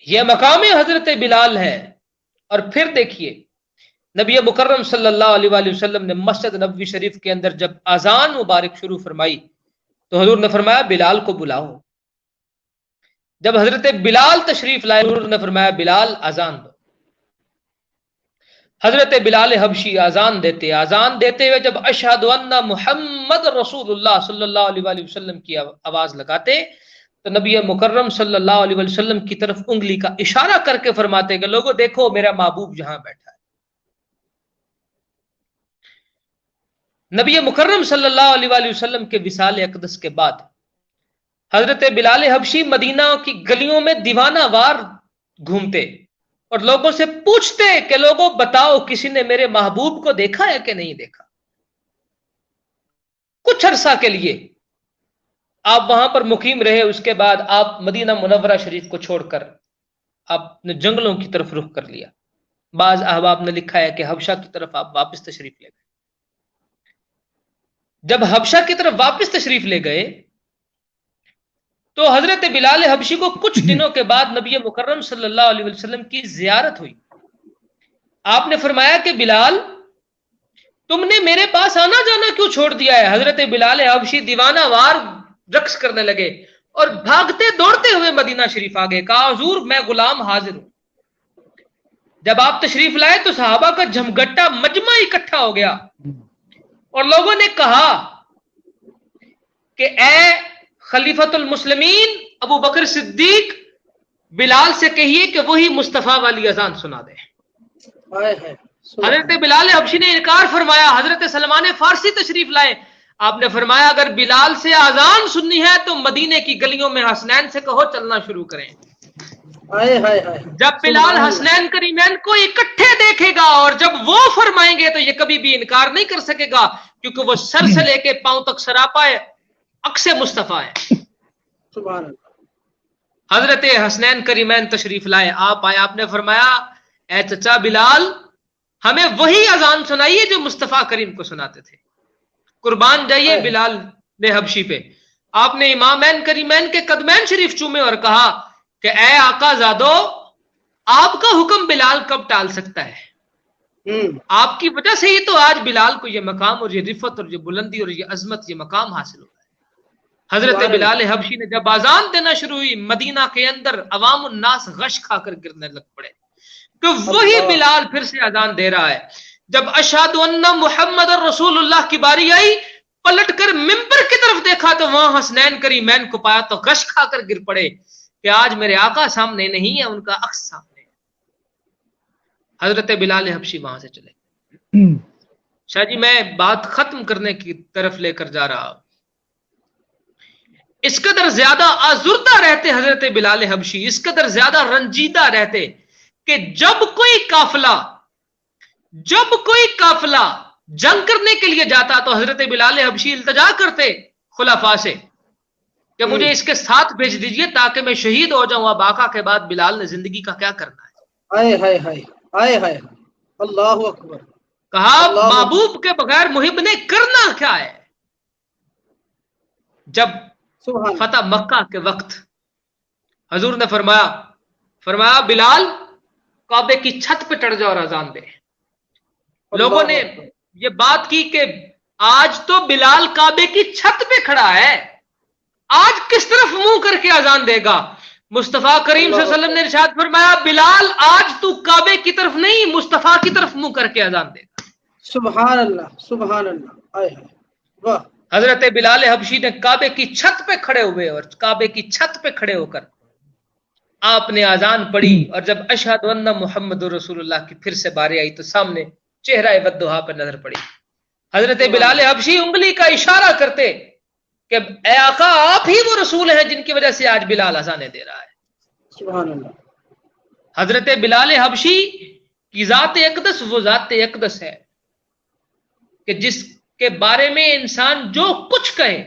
یہ مقام حضرت بلال ہے۔ اور پھر دیکھیے نبی مکرم صلی اللہ علیہ وآلہ وسلم نے مسجد نبوی شریف کے اندر جب اذان مبارک شروع فرمائی تو حضور نے فرمایا بلال کو بلاؤ۔ جب حضرت بلال تشریف لائے حضور نے فرمایا بلال اذان دو۔ حضرت بلال حبشی اذان دیتے ہوئے جب اشہد ان محمد رسول اللہ صلی اللہ علیہ وآلہ وسلم کی آواز لگاتے تو نبی مکرم صلی اللہ علیہ وسلم کی طرف انگلی کا اشارہ کر کے فرماتے کہ لوگوں دیکھو میرا محبوب جہاں بیٹھا ہے۔ نبی مکرم صلی اللہ علیہ وآلہ وسلم کے وصال اقدس کے بعد حضرت بلال حبشی مدینہ کی گلیوں میں دیوانہ وار گھومتے اور لوگوں سے پوچھتے کہ لوگوں بتاؤ کسی نے میرے محبوب کو دیکھا ہے کہ نہیں دیکھا۔ کچھ عرصہ کے لیے آپ وہاں پر مقیم رہے، اس کے بعد آپ مدینہ منورہ شریف کو چھوڑ کر آپ نے جنگلوں کی طرف رخ کر لیا۔ بعض احباب نے لکھا ہے کہ حبشہ کی طرف آپ واپس تشریف لے گئے۔ جب حبشہ کی طرف واپس تشریف لے گئے تو حضرت بلال حبشی کو کچھ دنوں کے بعد نبی مکرم صلی اللہ علیہ وسلم کی زیارت ہوئی۔ آپ نے فرمایا کہ بلال تم نے میرے پاس آنا جانا کیوں چھوڑ دیا ہے؟ حضرت بلال حبشی دیوانہ وار رقص کرنے لگے اور بھاگتے دوڑتے ہوئے مدینہ شریف آ گئے۔ کہا حضور میں غلام حاضر ہوں۔ جب آپ تشریف لائے تو صحابہ کا جھمگٹا مجمع اکٹھا ہو گیا اور لوگوں نے کہا کہ اے خلیفۃ المسلمین ابو بکر صدیق، بلال سے کہیے کہ وہی مصطفیٰ والی اذان سنا دے۔ حضرت بلال حبشی نے انکار فرمایا۔ حضرت سلمان فارسی تشریف لائے، آپ نے فرمایا اگر بلال سے اذان سننی ہے تو مدینے کی گلیوں میں حسنین سے کہو چلنا شروع کریں۔ جب بلال حسنین کریمین کو اکٹھے دیکھے گا اور جب وہ فرمائیں گے تو یہ کبھی بھی انکار نہیں کر سکے گا، کیونکہ وہ سر سے لے کے پاؤں تک سراپا ہے، عکس مصطفیٰ ہے۔ حضرت حسنین کریمین تشریف لائے، آپ آئے، آپ نے فرمایا اے چچا بلال ہمیں وہی اذان سنائیے جو مصطفیٰ کریم کو سناتے تھے۔ قربان جائیے بلال نے حبشی پہ۔ آپ نے امامین کریمین کے قدمین شریف چومے اور کہا کہ اے آقا زادو، آپ کا حکم بلال کب ٹال سکتا ہے؟ آپ کی وجہ سے ہی تو آج بلال کو یہ مقام اور یہ رفت اور یہ بلندی اور یہ عظمت، یہ مقام حاصل ہوا ہے۔ حضرت بلال حبشی نے جب اذان دینا شروع ہوئی، مدینہ کے اندر عوام الناس غش کھا کر گرنے لگ پڑے کہ وہی بلال پھر سے اذان دے رہا ہے۔ جب اشہد ان محمد رسول اللہ کی باری آئی، پلٹ کر ممبر کی طرف دیکھا تو وہاں حسنین کریمین کو پایا تو غش کھا کر گر پڑے کہ آج میرے آقا سامنے نہیں ہے، ان کا عکس سامنے ہے۔ حضرت بلال حبشی وہاں سے چلے۔ شاہ جی میں بات ختم کرنے کی طرف لے کر جا رہا ہوں۔ اس قدر زیادہ آزردہ رہتے حضرت بلال حبشی، اس قدر زیادہ رنجیدہ رہتے کہ جب کوئی قافلہ جنگ کرنے کے لیے جاتا تو حضرت بلال حبشی التجا کرتے خلفاء سے کہ مجھے اس کے ساتھ بھیج دیجئے تاکہ میں شہید ہو جاؤں۔ اب آقا کے بعد بلال نے زندگی کا کیا کرنا ہے؟ اللہ اکبر۔ کہا محبوب کے بغیر محب نے کرنا کیا ہے؟ جب فتح مکہ کے وقت حضور نے فرمایا بلال کعبے کی چھت پہ چڑھ جاؤ اور اذان دے۔ لوگوں نے یہ بات کی کہ آج تو بلال کعبے کی چھت پہ کھڑا ہے، آج کس طرف منہ کر کے اذان دے گا؟ مصطفیٰ کریم صلی اللہ علیہ وسلم نے ارشاد فرمایا بلال آج تو کعبے کی طرف نہیں مصطفیٰ کی طرف منہ کر کے اذان دے گا. سبحان اللہ سبحان اللہ. آئے واہ. حضرت بلال حبشی نے کعبے کی چھت پہ کھڑے ہوئے اور کعبے کی چھت پہ کھڑے ہو کر آپ نے اذان پڑھی اور جب اشہد ان محمد رسول اللہ کی پھر سے باری آئی تو سامنے چہرہ والضحیٰ پہ نظر پڑی. حضرت بلال حبشی انگلی کا اشارہ کرتے کہ اے آقا آپ ہی وہ رسول ہیں جن کی وجہ سے آج بلال اذانیں دے رہا ہے. سبحان اللہ. حضرت بلال حبشی کی ذات اقدس وہ ذات اقدس ہے کہ جس کے بارے میں انسان جو کچھ کہے.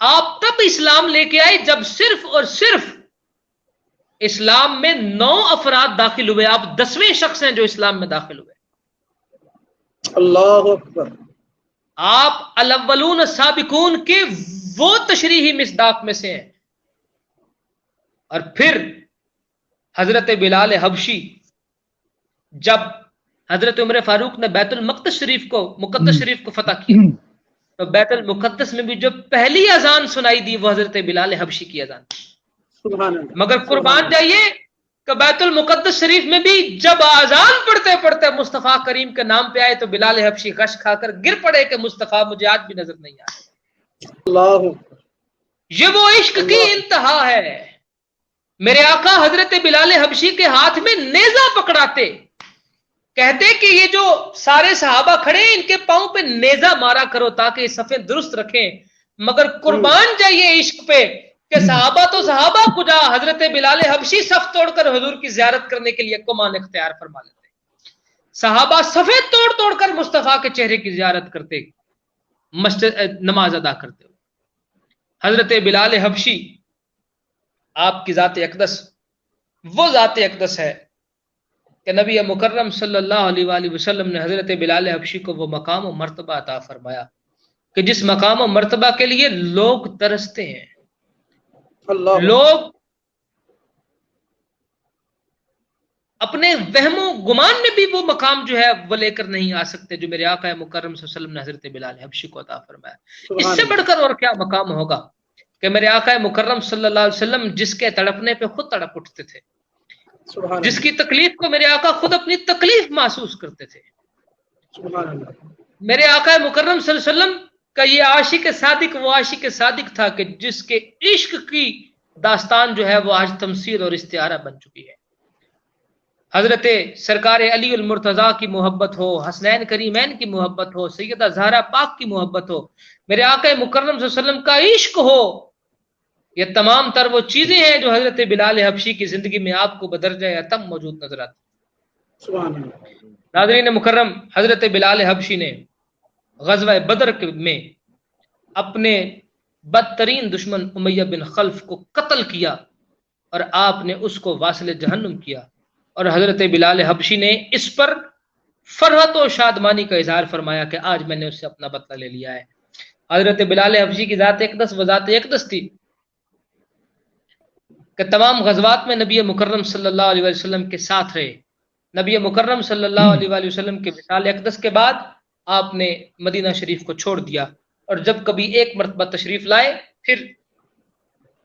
آپ تب اسلام لے کے آئے جب صرف اور صرف اسلام میں 9 افراد داخل ہوئے. آپ 10ویں شخص ہیں جو اسلام میں داخل ہوئے. اللہ اکبر. آپ الاولون السابقون کے وہ تشریحی مصداق میں سے ہیں. اور پھر حضرت بلال حبشی جب حضرت عمر فاروق نے بیت المقدس شریف کو مقدس شریف کو فتح کیا تو بیت المقدس میں بھی جو پہلی اذان سنائی دی وہ حضرت بلال حبشی کی اذان. سبحان اللہ. مگر قربان جائیے کہ بیت المقدس شریف میں بھی جب اذان پڑھتے پڑھتے مصطفیٰ کریم کے نام پہ آئے تو بلال حبشی غش کھا کر گر پڑے کہ مصطفیٰ مجھے آج بھی نظر نہیں آ رہا. اللہ. یہ وہ عشق کی انتہا ہے. میرے آقا حضرت بلال حبشی کے ہاتھ میں نیزہ پکڑاتے کہتے کہ یہ جو سارے صحابہ کھڑے ہیں ان کے پاؤں پہ نیزہ مارا کرو تاکہ یہ صفیں درست رکھیں. مگر قربان جائیے عشق پہ کہ صحابہ تو صحابہ کجا حضرت بلال حبشی صف توڑ کر حضور کی زیارت کرنے کے لیے کمان اختیار فرما لیتے. صحابہ صفیں توڑ توڑ کر مصطفیٰ کے چہرے کی زیارت کرتے مسجد نماز ادا کرتے ہوئے. حضرت بلال حبشی آپ کی ذات اقدس وہ ذات اقدس ہے کہ نبی مکرم صلی اللہ علیہ وآلہ وسلم نے حضرت بلال حبشی کو وہ مقام و مرتبہ عطا فرمایا کہ جس مقام و مرتبہ کے لیے لوگ ترستے ہیں. لوگ اپنے وہم و گمان میں بھی وہ مقام جو ہے وہ لے کر نہیں آ سکتے جو میرے آقا مکرم صلی اللہ علیہ وسلم نے حضرت بلال حبشی کو عطا فرمایا. اس سے بڑھ کر اور کیا مقام ہوگا کہ میرے آقا مکرم صلی اللہ علیہ وسلم جس کے تڑپنے پہ خود تڑپ اٹھتے تھے, جس کی تکلیف کو میرے آقا خود اپنی تکلیف محسوس کرتے تھے. میرے آقا مکرم صلی اللہ علیہ وسلم کا یہ عاشق صادق وہ عاشق صادق تھا کہ جس کے عشق کی داستان جو ہے وہ آج تمثیل اور استعارہ بن چکی ہے. حضرت سرکار علی المرتضیٰ کی محبت ہو, حسنین کریمین کی محبت ہو, سیدہ زہرا پاک کی محبت ہو, میرے آقا مکرم صلی اللہ علیہ وسلم کا عشق ہو, یہ تمام تر وہ چیزیں ہیں جو حضرت بلال حبشی کی زندگی میں آپ کو بدرجہ اتم موجود نظر آتی. ناظرین مکرم, حضرت بلال حبشی نے غزوہ بدر میں اپنے بدترین دشمن امیہ بن خلف کو قتل کیا اور آپ نے اس کو واصل جہنم کیا. اور حضرت بلال حبشی نے اس پر فرحت و شادمانی کا اظہار فرمایا کہ آج میں نے اس سے اپنا بدلہ لے لیا ہے. حضرت بلال حبشی کی ذات اقدس وہ ذات اقدس تھی کہ تمام غزوات میں نبی مکرم صلی اللہ علیہ وسلم کے ساتھ رہے. نبی مکرم صلی اللہ علیہ وسلم کے وصال اقدس کے بعد آپ نے مدینہ شریف کو چھوڑ دیا اور جب کبھی ایک مرتبہ تشریف لائے پھر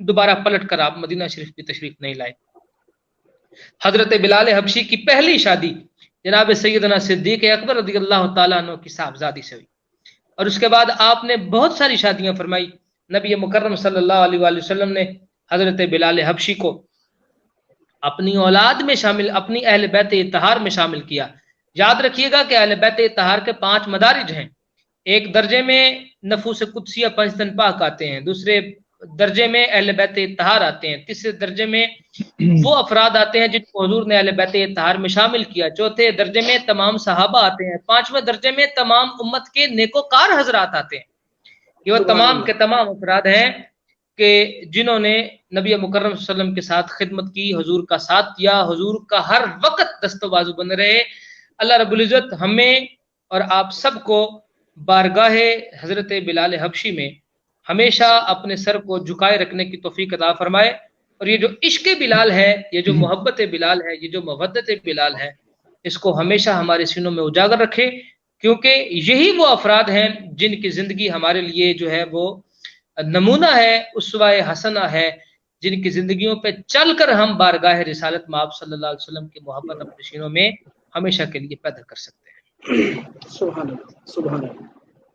دوبارہ پلٹ کر آپ مدینہ شریف کی تشریف نہیں لائے. حضرت بلال حبشی کی پہلی شادی جناب سیدنا صدیق اکبر رضی اللہ تعالیٰ عنہ کی صاحبزادی سے ہوئی اور اس کے بعد آپ نے بہت ساری شادیاں فرمائی. نبی مکرم صلی اللہ علیہ وسلم نے حضرت بلال حبشی کو اپنی اولاد میں شامل, اپنی اہل بیت اطہار میں شامل کیا. یاد رکھیے گا کہ اہل بیت اطہار کے 5 مدارج ہیں. ایک درجے میں نفوس قدسیہ 5 تن پاک آتے ہیں, دوسرے درجے میں اہل بیت اطہار آتے ہیں, تیسرے درجے میں وہ افراد آتے ہیں جن کو حضور نے اہل بیت اطہار میں شامل کیا, چوتھے درجے میں تمام صحابہ آتے ہیں, 5ویں درجے میں تمام امت کے نیکوکار حضرات آتے ہیں. یہ وہ تمام کے تمام افراد ہیں کہ جنہوں نے نبی مکرم صلی اللہ علیہ وسلم کے ساتھ خدمت کی, حضور کا ساتھ دیا, حضور کا ہر وقت دست و بازو بن رہے. اللہ رب العزت ہمیں اور آپ سب کو بارگاہ حضرت بلال حبشی میں ہمیشہ اپنے سر کو جھکائے رکھنے کی توفیق عطا فرمائے. اور یہ جو عشق بلال ہے, یہ جو محبت بلال ہے, یہ جو مودت بلال ہے, اس کو ہمیشہ ہمارے سینوں میں اجاگر رکھے, کیونکہ یہی وہ افراد ہیں جن کی زندگی ہمارے لیے جو ہے وہ نمونہ ہے, اسوہ حسنہ ہے, جن کی زندگیوں پہ چل کر ہم بارگاہ رسالت مآب صلی اللہ علیہ وسلم کی محبت اپنے سینوں میں ہمیشہ کے لیے پیدا کر سکتے ہیں۔ سبحان اللہ، سبحان اللہ،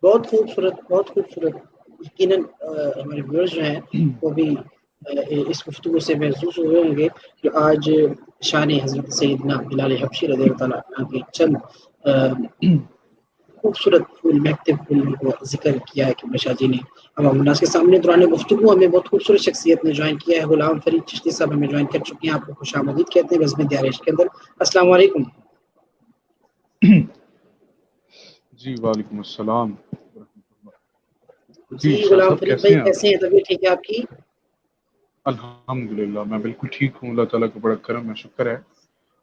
بہت خوبصورت، بہت خوبصورت۔ یقیناً ہمارے ویورز جو ہیں وہ بھی اس گفتگو سے محظوظ ہوئے ہوں گے کہ آج شان حضرت سیدنا بلال حبشی رضی اللہ تعالیٰ عنہ کے چند خوبصورت پھول مہکتے پھول کو ذکر کیا ہے کہ شاہ جی نے عوام الناس کے سامنے دوران گفتگو ہمیں بہت خوبصورت شخصیت نے جوائن کیا ہے۔ غلام فرید چشتی صاحب ہمیں جوائن کر چکے ہیں، آپ کو خوش آمدید کہتے ہیں بزم دیار عشق کے اندر۔ السلام علیکم۔ جی وعلیکم السلام۔ جی غلام فرید بھائی کیسے ہیں؟ طبیعت ٹھیک ہے آپ کی؟ الحمدللہ میں بالکل ٹھیک ہوں، اللہ تعالیٰ کا بڑا کرم ہے، شکر ہے۔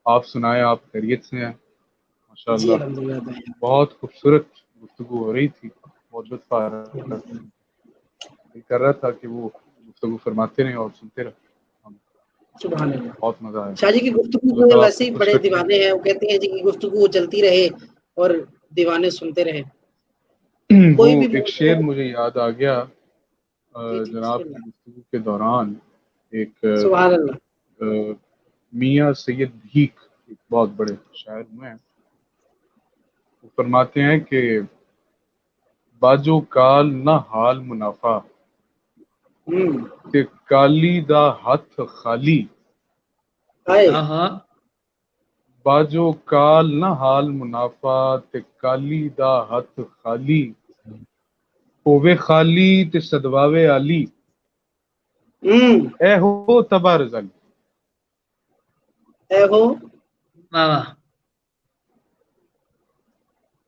آپ سنائیں، آپ خیریت سے ہیں؟ ماشاء جی اللہ الحمدللہ بھائی، بہت خوبصورت گفتگو ہو رہی تھی، بہت لطف آ رہا تھا، دل کر رہا تھا کہ وہ گفتگو فرماتے رہیں اور سنتے رہیں، سبحان اللہ۔ بہت مزہ آیا۔ شاہ جی کی گفتگو اللہ جو ہے تعالیٰ آپ ویسے کو ہی خوش بڑے رکھے۔ دیوانے ہیں، وہ کہتے ہیں جی کی گفتگو چلتی رہے اور دیوانے سنتے رہے۔ وہ کوئی بھی ایک موضوع شعر مجھے یاد آ گیا جی جی بسم جناب اللہ۔ کی گفتگو کے دوران، ایک سبحان اللہ۔ میاں سید بھیک ایک بہت بڑے شاعر ہوئے ہیں، وہ فرماتے ہیں کہ باجو کال نہ حال منافع تے کالی دا ہتھ خالی، آئے ہاں باجو کال نہ حال منافع تے کالی دا ہتھ خالی، ہووے خالی تے صدواوے علی، اے ہو تبا رضالی۔ اے ہو واہ واہ،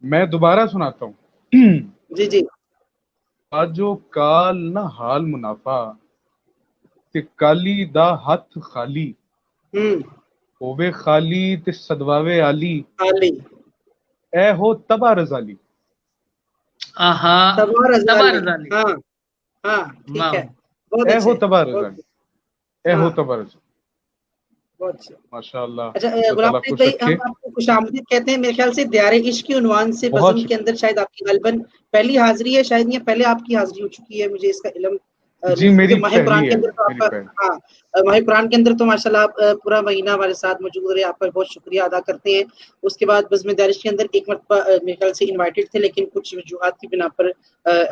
میں دوبارہ سناتا ہوں۔ جی جی باجو کال نہ حال منافع تے کالی دا ہتھ خالی، ہووے خالی تے صدواوے علی، علی اے ہو تبا رضالی۔ آہا، تبار تبار ازالی، ازالی، ہاں ہاں ٹھیک واہ، ہے، بہت اے اچھے، ہو تبا بہت رضالی، اے ہو ہاں تبا رضالی۔ بہت اچھے۔ ماشاء اللہ، اچھا اللہ غلام تعالیٰ فرید خوش بھائی، رکھے۔ ہم آپ کو خوش آمدید کہتے ہیں۔ میرے خیال سے دیار عشق کے عنوان سے بہت بزم کے شکریہ اندر شاید آپ کی غالباً پہلی حاضری ہے، شاید یہ پہلے آپ کی حاضری ہو چکی ہے، مجھے اس کا علم جی، کیونکہ میری ماہ قرآن پہلی کے ہے، اندر تو آپ میری کا، پہلی۔ ہاں ماہ قرآن کے اندر تو ماشاءاللہ آپ پورا مہینہ ہمارے ساتھ موجود رہے، آپ کا بہت شکریہ ادا کرتے ہیں۔ اس کے بعد بزم دارش کے اندر ایک مرتبہ میرے خیال سے انوائٹڈ تھے، لیکن کچھ وجوہات کی بنا پر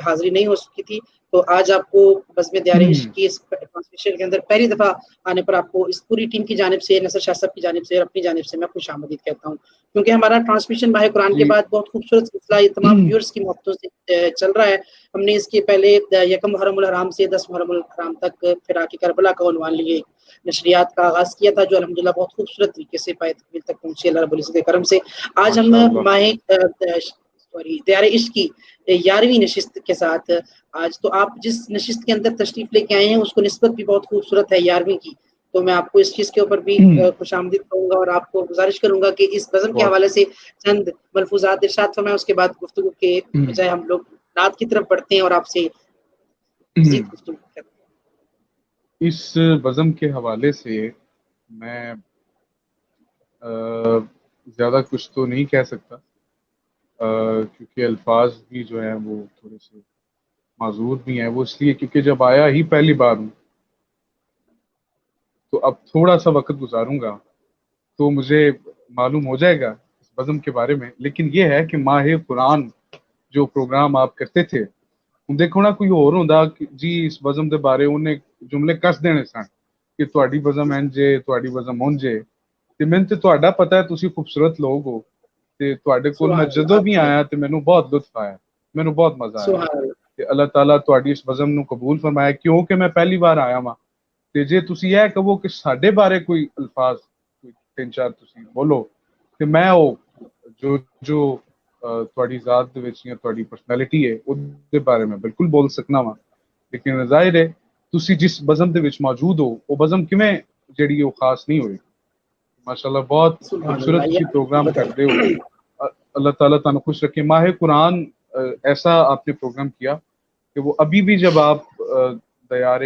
حاضری نہیں ہو سکی تھی، تو آج آپ کو بزم دیار عشق کی اس ٹرانسمیشن کے اندر پہلی دفعہ آنے پر آپ کو اس پوری ٹیم کی جانب سے، نصر شاہ صاحب کی جانب سے اور اپنی جانب سے میں خوش آمدید کہتا ہوں، کیونکہ ہمارا ٹرانسمیشن ماہ قرآن کے جی بعد بہت خوبصورت سلسلہ یہ تمام ویورز کی محبتوں سے چل رہا ہے۔ ہم نے اس کے پہلے یکم محرم الحرام سے 10 محرم الحرام تک فراق کربلا کا عنوان لیے نشریات کا آغاز کیا تھا، جو الحمدللہ بہت خوبصورت طریقے سے پائے تکمیل تک پہنچی اللہ رب العزت کے کرم سے۔ آج ہم ماشاء اللہ۔ دیار عشق کی 11ویں نشست کے ساتھ، آج تو آپ جس نشست کے اندر تشریف لے کے آئے ہیں اس کو نسبت بھی بہت خوبصورت ہے 11ویں کی، تو میں آپ کو اس چیز کے اوپر بھی خوش آمدید کہوں گا اور آپ کو گزارش کروں گا کہ اس بزم کے بہت حوالے سے چند ملفوظات ارشاد فرمائیں، اس کے بعد گفتگو کے بجائے ہم لوگ نعت کی طرف بڑھتے ہیں اور آپ سے مزید گفتگو کرتے ہیں۔ اس بزم کے حوالے سے میں زیادہ کچھ تو نہیں کہہ سکتا، کیونکہ الفاظ بھی جو ہیں وہ تھوڑے سے معذور بھی ہیں، وہ اس لیے کیونکہ جب آیا ہی پہلی بار ہوں تو اب تھوڑا سا وقت گزاروں گا تو مجھے معلوم ہو جائے گا اس بزم کے بارے میں۔ لیکن یہ ہے کہ ماہ قرآن جو پروگرام آپ کرتے تھے، دیکھو نا کوئی اور ہوندا کہ جی اس بزم دے بارے انہیں جملے کس دینے سن کہ تہاڈی بزم انجے، تہاڈی بزم اونجے، تے مینوں تے تہاڈا پتہ ہے تسی خوبصورت لوگ ہو، تے تہاڈے کول میں سبحان اللہ، جدوں آپ بھی سے آیا تے مینوں بہت لطف آیا، مینوں بہت مزہ آیا سبحان اللہ، تے اللہ تعالیٰ تہاڈی اس بزم نو قبول فرمائے، کیونکہ میں پہلی بار آیا ہاں تے جے تسی یہ کہو کہ ساڈے بارے کوئی الفاظ کوئی 3-4 تسی بولو تے میں او جو تہاڈی ذات دے وچ یا تہاڈی پرسنالٹی ہے اس دے بارے میں بالکل بول سکنا وا، لیکن ظاہر ہے تسی جس بزم دے وچ موجود ہو وہ بزم کیویں جڑی وہ خاص نہیں ہوئی۔ ماشاءاللہ بہت سبحان خوبصورت اللہ، تسی پروگرام کرتے ہو، بتائیے۔ اللہ تعالیٰ تعالیٰ خوش رکھے۔ ماہ قرآن ایسا آپ نے پروگرام کیا کہ وہ ابھی بھی جب آپ دیار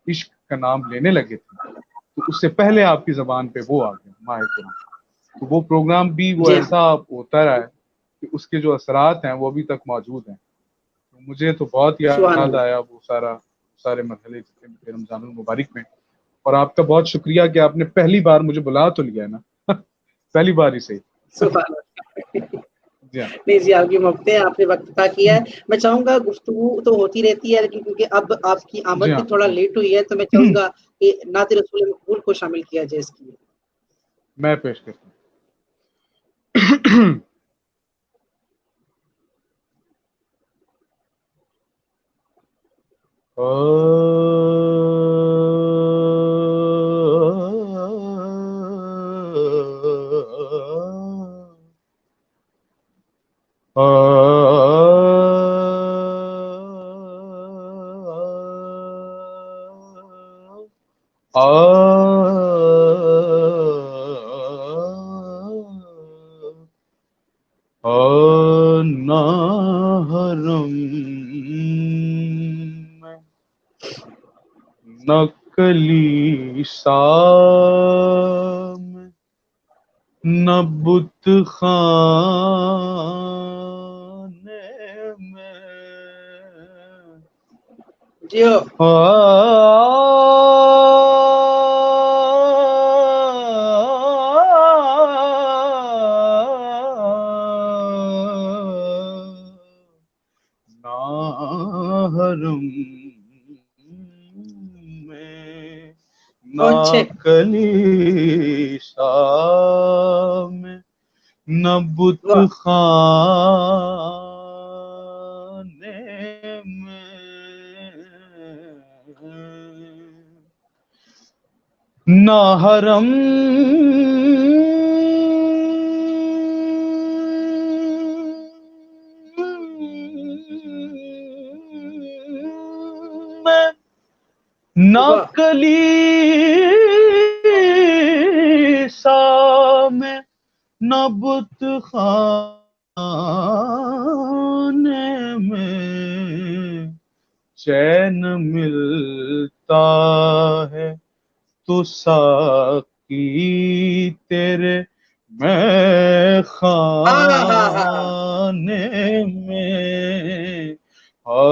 عشق کا نام لینے لگے تھے تو اس سے پہلے آپ کی زبان پہ وہ آ گیا ماہ قرآن، تو وہ پروگرام بھی وہ جی ہاں، ایسا ہوتا رہا ہے کہ اس کے جو اثرات ہیں وہ ابھی تک موجود ہیں۔ تو مجھے تو بہت سبحان یاد اللہ، آیا وہ سارے مرحلے جتنے بھی تھے رمضان المبارک میں، اور آپ کا بہت شکریہ کہ آپ نے پہلی بار مجھے بلا تو لیا ہے نا پہلی بار ہی صحیح. سبحان اللہ. نہیں جی آپ کی محبتیں، آپ نے وقت عطا کیا ہے. میں چاہوں گا گفتگو تو ہوتی رہتی ہے لیکن کیونکہ اب آپ کی آمد بھی تھوڑا لیٹ ہوئی ہے تو میں چاہوں گا کہ نعت رسول مقبول کو شامل کیا جائے اس کی. میں پیش کرتا ہوں. نہ حرم میں نہ کلیسا میں نہ بت خانے میں جیو حرم میں نہ اچھے کلیسا میں نہ بت واہ خانے میں نہ حرم میں نہ واہ کلیسا میں نہ بت خانے میں چین ملتا ہے تو ساقی تیرے میں خانے میں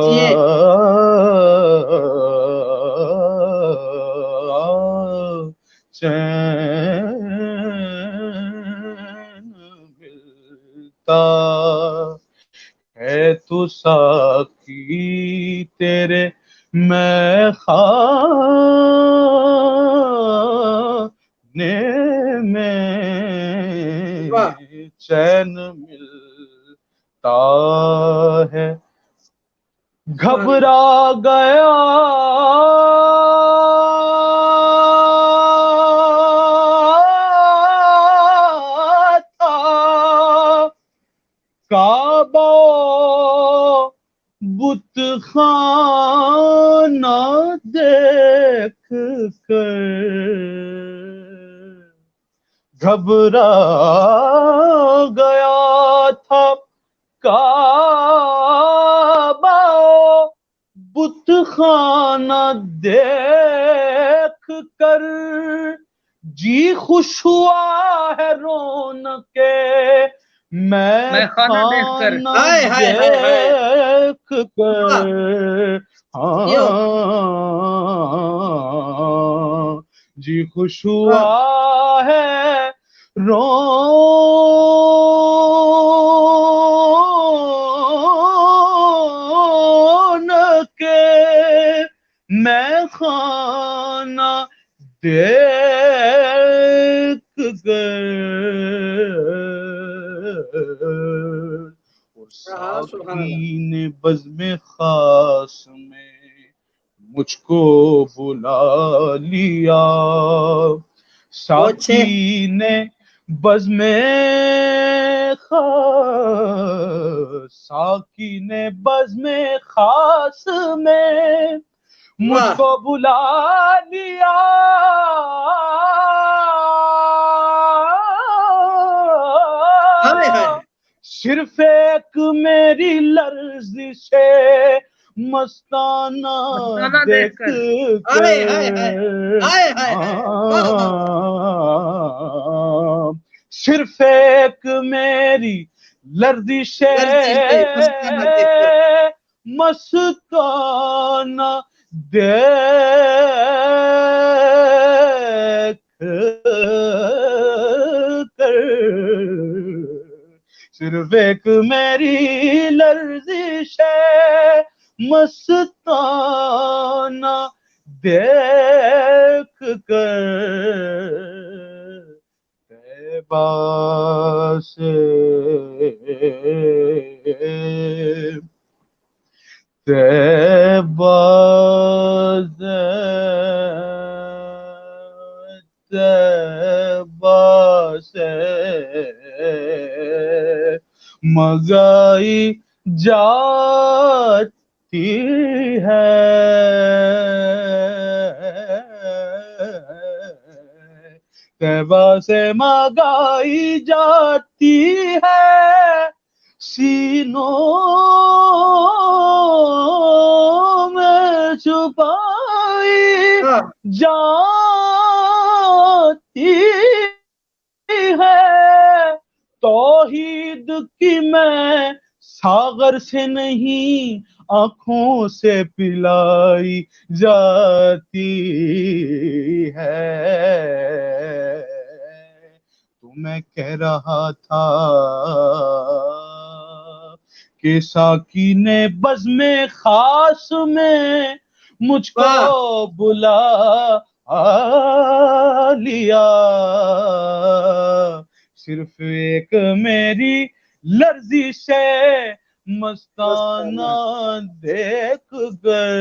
جیے چین ملتا ہے تو ساقی تیرے میں خانے میں واہ چین ملتا ہے گھبرا گیا تھا کعبہ بت خانہ دیکھ کر گھبرا گیا تھا کعبہ بت خانہ دیکھ کر جی خوش ہوا ہے رونق میں خانہ دیکھ کر خانہ ہائے ہائے ہائے ہائے دیکھ کر واہ جیو ہاں جی خوش واہ ہوا ہے رونق میں خانہ دیکھ کر اور ہاں سبحان اللہ ساقی نے بزم خاص میں مجھ کو بلا لیا بہت اچھے ساقی نے بزم خاص ساقی نے بزم خاص میں مجھ واہ کو بلا لیا ہائے ہائے صرف ایک میری لرزش مستانہ مستانہ دیکھ کر ہائے ہائے ہائے کر ہائے ہائے ہائے واہ واہ صرف ایک میری لرزش لرزش مستانہ دیکھ کر مستانہ دیکھ صرف ایک میری لرزش ہے مستانہ دیکھ کر طیبہ سے طیبہ سے مگائی جاتی ہے طیبہ سے مگائی جاتی ہے سینوں میں چھپائی جاتی ہے توحید کی میں ساغر سے نہیں آنکھوں سے پلائی جاتی ہے تو میں کہہ رہا تھا کہ ساقی نے بزم خاص میں مجھ کو بلا لیا صرف ایک میری لرزش ہے مستانہ دیکھ کر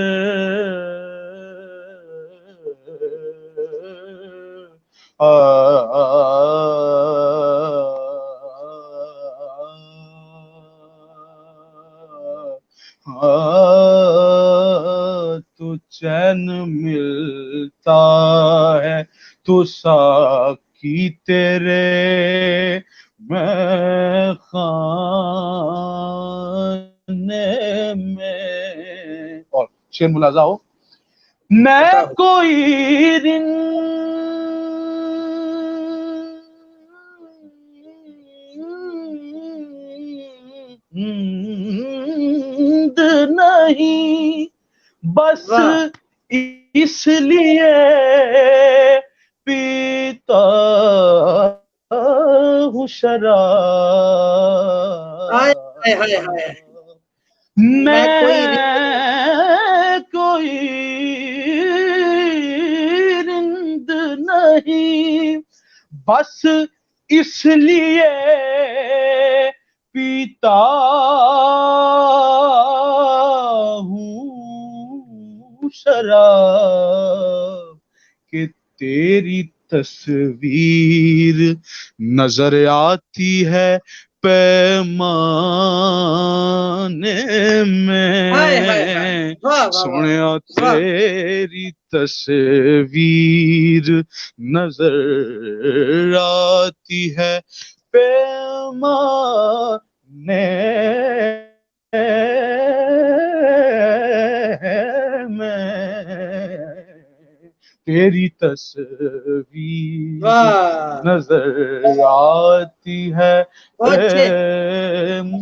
تو چین ملتا ہے تو ساقی تیرے میں خانے میں اور شعر ملاحظہ ہو میں کوئی رند نہیں بس اس لیے پیتا ہوں شراب میں کوئی رند نہیں بس اس لیے پیتا ہوں شراب کہ تیری تصویر نظر آتی ہے پیمانے میں سونیا تیری تصویر نظر آتی ہے پیمانے میں تیری تصویر نظر آتی ہے پیمانے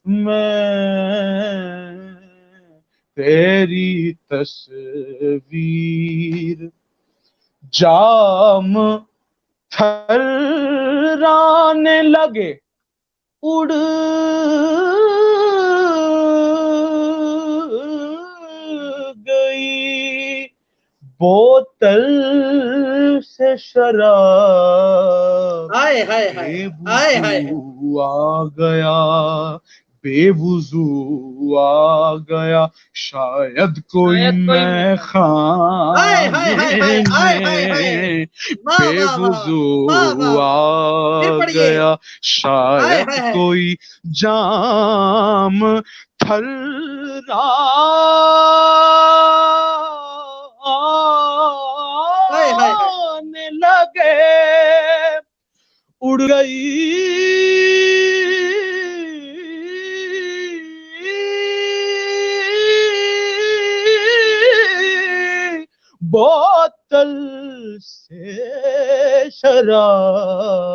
میں تیری تصویر جام تھرانے لگے اڑ گئی بوتل سے شراب بے وضو آ گیا بے وضو آ گیا شاید کوئی میں خانے میں بے وضو آ گیا شاید کوئی جام تھرانے لگے اڑ گئی بوتل سے شراب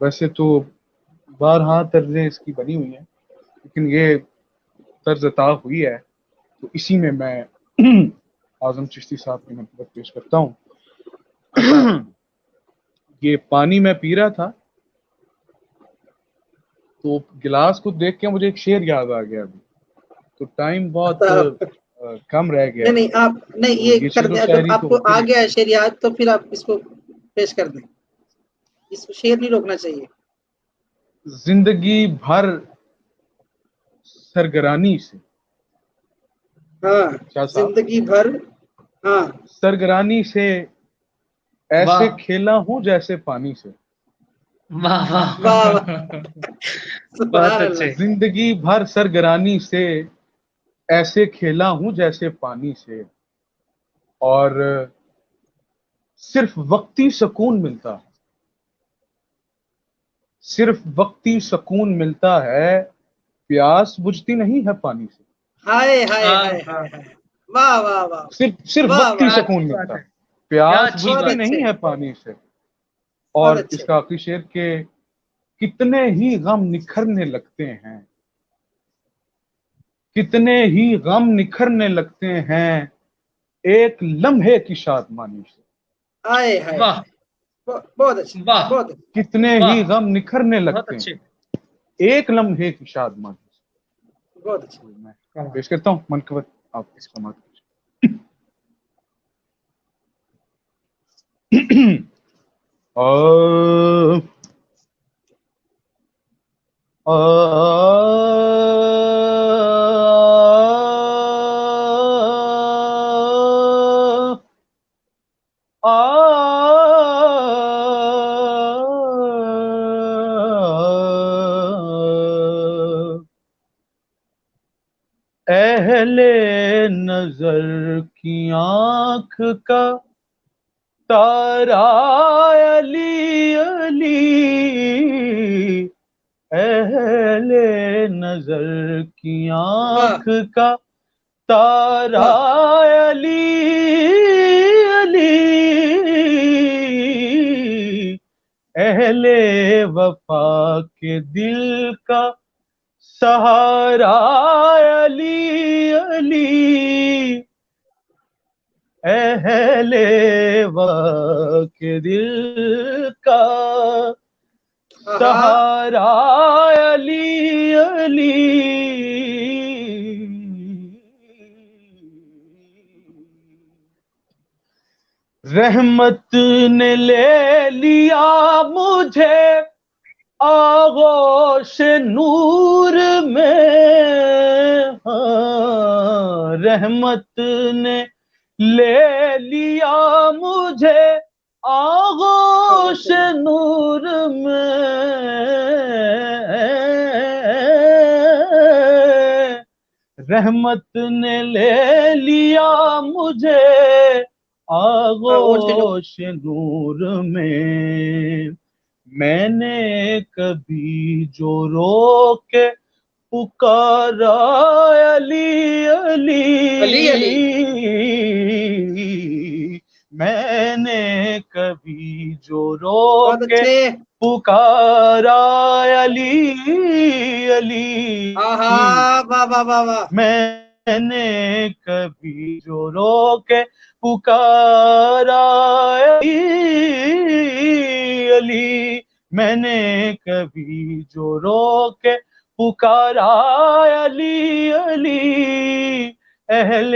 ویسے تو بارہا طرزیں اس کی بنی ہوئی ہیں، لیکن یہ طرز عطا ہوئی ہے تو اسی میں اعظم چشتی صاحب کی منقبت پیش کرتا ہوں۔ یہ پانی میں پی رہا تھا تو گلاس کو دیکھ کے مجھے ایک شعر یاد آ گیا ابھی، تو ٹائم بہت کم رہ گیا، نہیں آپ نہیں تو یہ کر شعر و دیں، شاعری اگر آپ تو کو ہوتی آ رہے گیا ہے شعر یاد تو پھر آپ اس کو پیش کر دیں، اس کو شعر نہیں روکنا چاہیے۔ زندگی بھر سرگرانی سے، ہاں شاہ صاحب، زندگی بھر، ہاں سرگرانی سے ایسے واہ کھیلا ہوں جیسے پانی سے، واہ واہ واہ واہ بہت سبحان اچھے۔ اللہ۔ زندگی بھر سرگرانی سے ایسے کھیلا ہوں جیسے پانی سے، اور صرف وقتی سکون ملتا ہے، صرف وقتی سکون ملتا ہے، پیاس بجھتی نہیں ہے پانی سے، ہائے ہائے ہاں ہائے ہاں ہائے، واہ واہ واہ صرف واہ وقتی واہ، کیا سکون اچھی بات ملتا ہے، ہے، کیا پیاس اچھی بہت بجھتی بات ہے۔ اچھے نہیں ہے پانی سے۔ بہت اور اس اچھے۔ کا آخری شعر کہ کتنے ہی غم نکھرنے لگتے ہیں، کتنے ہی غم نکھرنے لگتے ہیں ایک لمحے کی شادمانی سے، ہائے ہائے واہ ہائے، بہت اچھے واہ بہت اچھے کتنے ہی واہ غم نکھرنے بہت لگتے اچھے۔ ہیں ایک لمحے کی شادمانی سے۔ بہت اچھے۔ تو میں پیش کرتا ہوں منقبت، آپ سماعت کیجیے۔ اہل نظر کی آنکھ کا تارا علی علی، اہل نظر کی واہ آنکھ کا تارا واہ علی علی، اہل وفا کے دل کا سہارا علی علی، اہل وفا کے دل کا سہارا علی علی، رحمت نے لے لیا مجھے آغوش نور میں، ہاں رحمت نے لے لیا مجھے آغوش نور میں، رحمت نے لے لیا مجھے آغوش نور میں نے کبھی جو رو کے پکارا علی علی علی، میں نے کبھی جو رو بہت کے اچھے۔ پکارا علی علی، واہ واہ واہ واہ واہ، میں نے کبھی جو رو کے پکارا علی علی، میں نے کبھی جو رو کے پکارا علی علی، اہل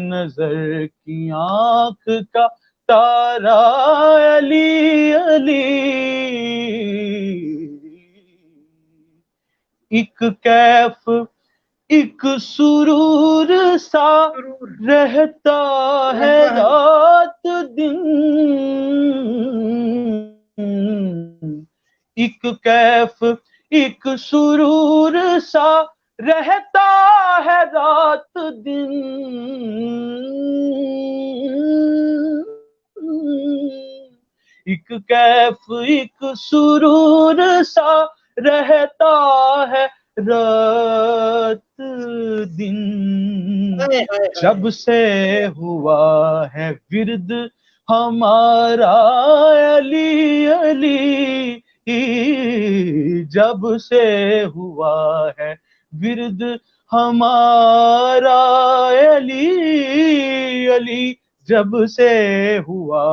نظر کی آنکھ کا تارا علی علی، ایک کیف ایک سرور سا رہتا ہے رات دن، ایک کیف ایک سرور سا رہتا ہے رات دن، ایک کیف ایک سرور سا رہتا ہے رات دن، جب سے ہوا ہے ورد ہمارا علی علی، جب سے ہوا ہے ورد ہمارا علی علی، جب سے ہوا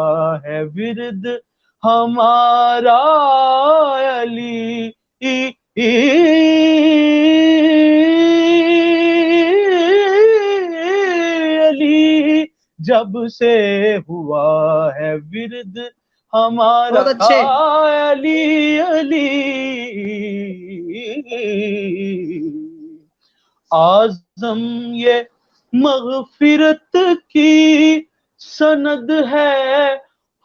ہے ورد ہمارا علی علی، جب سے ہوا ہے ورد ہمارا بہت اچھے. علی علی، اعظم یہ مغفرت کی سند ہے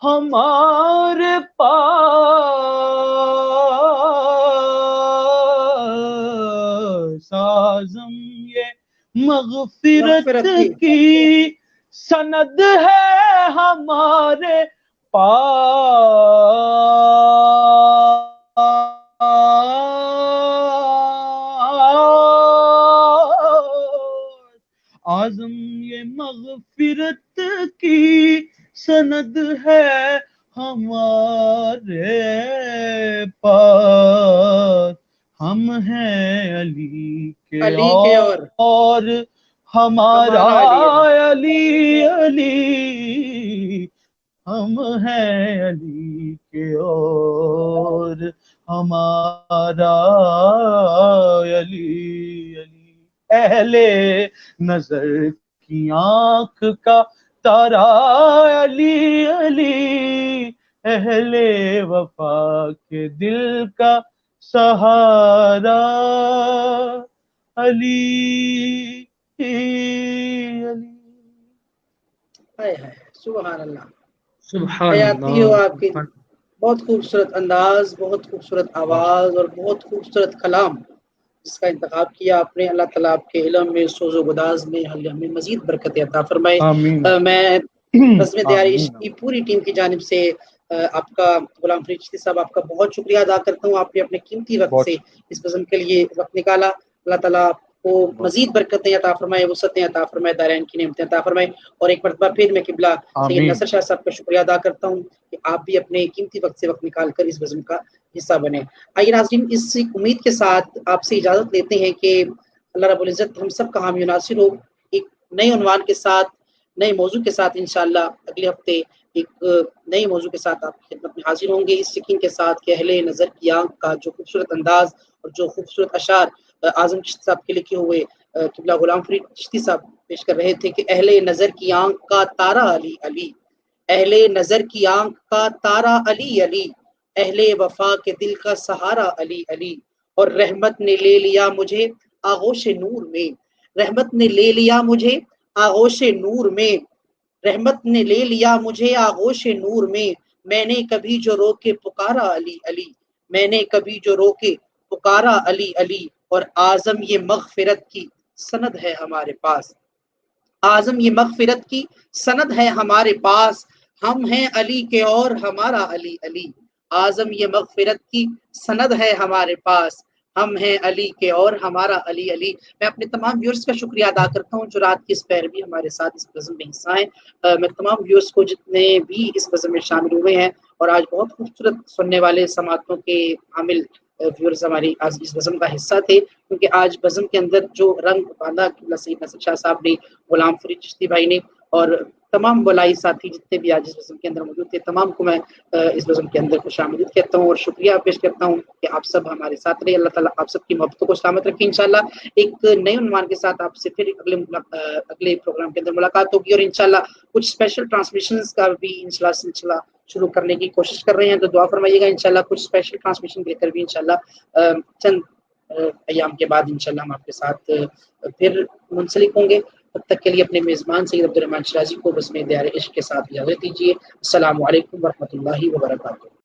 ہمارے پاس، اعظم یہ مغفرت کی سند ہے ہمارے اعظم یہ مغفرت کی سند ہے ہمارے پاس، ہم ہیں علی کے اور ہمارا علی علی، ہم ہیں علی کے اور ہمارا علی علی، اہل نظر کی آنکھ کا تارا علی علی، اہل وفا کے دل کا سہارا علی علی۔ سبحان اللہ، سبحان حیاتی ہو اللہ، آپ کی. بہت خوبصورت انداز، بہت خوبصورت آواز اور بہت خوبصورت کلام جس کا انتخاب کیا آپ نے. اللہ تعالیٰ آپ کے علم میں، سوز و گداز میں ہمیں مزید برکت عطا فرمائے. آمین۔ میں بزم دیاری آمین۔ کی پوری ٹیم کی جانب سے آپ کا، غلام فرید چشتی صاحب، آپ کا بہت شکریہ ادا کرتا ہوں. آپ نے اپنے قیمتی وقت سے اس بزم کے لیے وقت نکالا. اللہ تعالیٰ آپ کو مزید برکتیں عطا فرمائے، وسعتیں عطا فرمائے، دارین کی نعمتیں عطا فرمائے. اور ایک مرتبہ پھر میں قبلہ سید نصر شاہ صاحب کا شکریہ ادا کرتا ہوں کہ آپ بھی اپنے قیمتی وقت سے وقت نکال کر اس بزم کا حصہ بنے. آئیے ناظرین، اس امید کے ساتھ آپ سے اجازت لیتے ہیں کہ اللہ رب العزت ہم سب کا حامی و ناصر ہو. ایک نئے عنوان کے ساتھ، نئے موضوع کے ساتھ انشاءاللہ اگلے ہفتے ایک نئے موضوع کے ساتھ آپ کی خدمت میں حاضر ہوں گے، اس یقین کے ساتھ کہ اہل نظر کی آنکھ کا جو خوبصورت انداز اور جو خوبصورت اشعار اعظم چشتی صاحب کے لکھے ہوئے قبلہ غلام فرید چشتی صاحب پیش کر رہے تھے کہ اہل نظر کی آنکھ کا تارا علی علی، اہل نظر کی آنکھ کا تارا علی علی، اہل وفا کے دل کا سہارا علی علی، اور رحمت نے لے لیا مجھے آغوش نور میں، رحمت نے لے لیا مجھے آغوش نور میں، رحمت نے لے لیا مجھے آغوش نور میں، میں نے کبھی جو رو کے پکارا علی علی، میں نے کبھی جو رو کے پکارا علی علی، اور اعظم یہ مغفرت کی سند ہے ہمارے پاس، اعظم یہ مغفرت کی سند ہے ہمارے پاس، ہم ہیں علی کے اور ہمارا علی علی، اعظم یہ مغفرت کی سند ہے ہمارے پاس، ہم ہیں علی کے اور ہمارا علی علی۔ میں اپنے تمام ویورز کا شکریہ ادا کرتا ہوں جو رات کی اس پہر بھی ہمارے ساتھ اس بزم میں حصہ ہیں. میں تمام ویورز کو جتنے بھی اس بزم میں شامل ہوئے ہیں اور آج بہت خوبصورت سننے والے سماعتوں کے حامل ویورز ہماری آج اس بزم کا حصہ تھے، کیونکہ آج بزم کے اندر جو رنگ باندھا قبلہ سید نصر شاہ صاحب نے، غلام فرید چشتی بھائی نے، اور تمام ولائی ساتھی جتنے بھی آج اس بزم کے اندر موجود تھے، تمام کو میں اس بزم کے اندر خوش آمدید کہتا ہوں اور شکریہ پیش کرتا ہوں کہ آپ سب ہمارے ساتھ رہے. اللہ تعالیٰ آپ سب کی محبتوں کو سلامت رکھے. انشاءاللہ ایک نئے عنوان کے ساتھ آپ سے پھر اگلے پروگرام کے اندر ملاقات ہوگی، اور انشاءاللہ کچھ اسپیشل ٹرانسمیشنز کا بھی انشاءاللہ سلسلہ شروع کرنے کی کوشش کر رہے ہیں، تو دعا فرمائیے گا. انشاءاللہ کچھ اسپیشل ٹرانسمیشن لے کر بھی انشاءاللہ چند ایام کے بعد انشاءاللہ ہم آپ کے ساتھ پھر منسلک ہوں گے. تب تک کے لیے اپنے میزبان سید عبدالرحمن شرازی کو بزم دیار عشق کے ساتھ اجازت دیجیے. السلام علیکم ورحمۃ اللہ وبرکاتہ.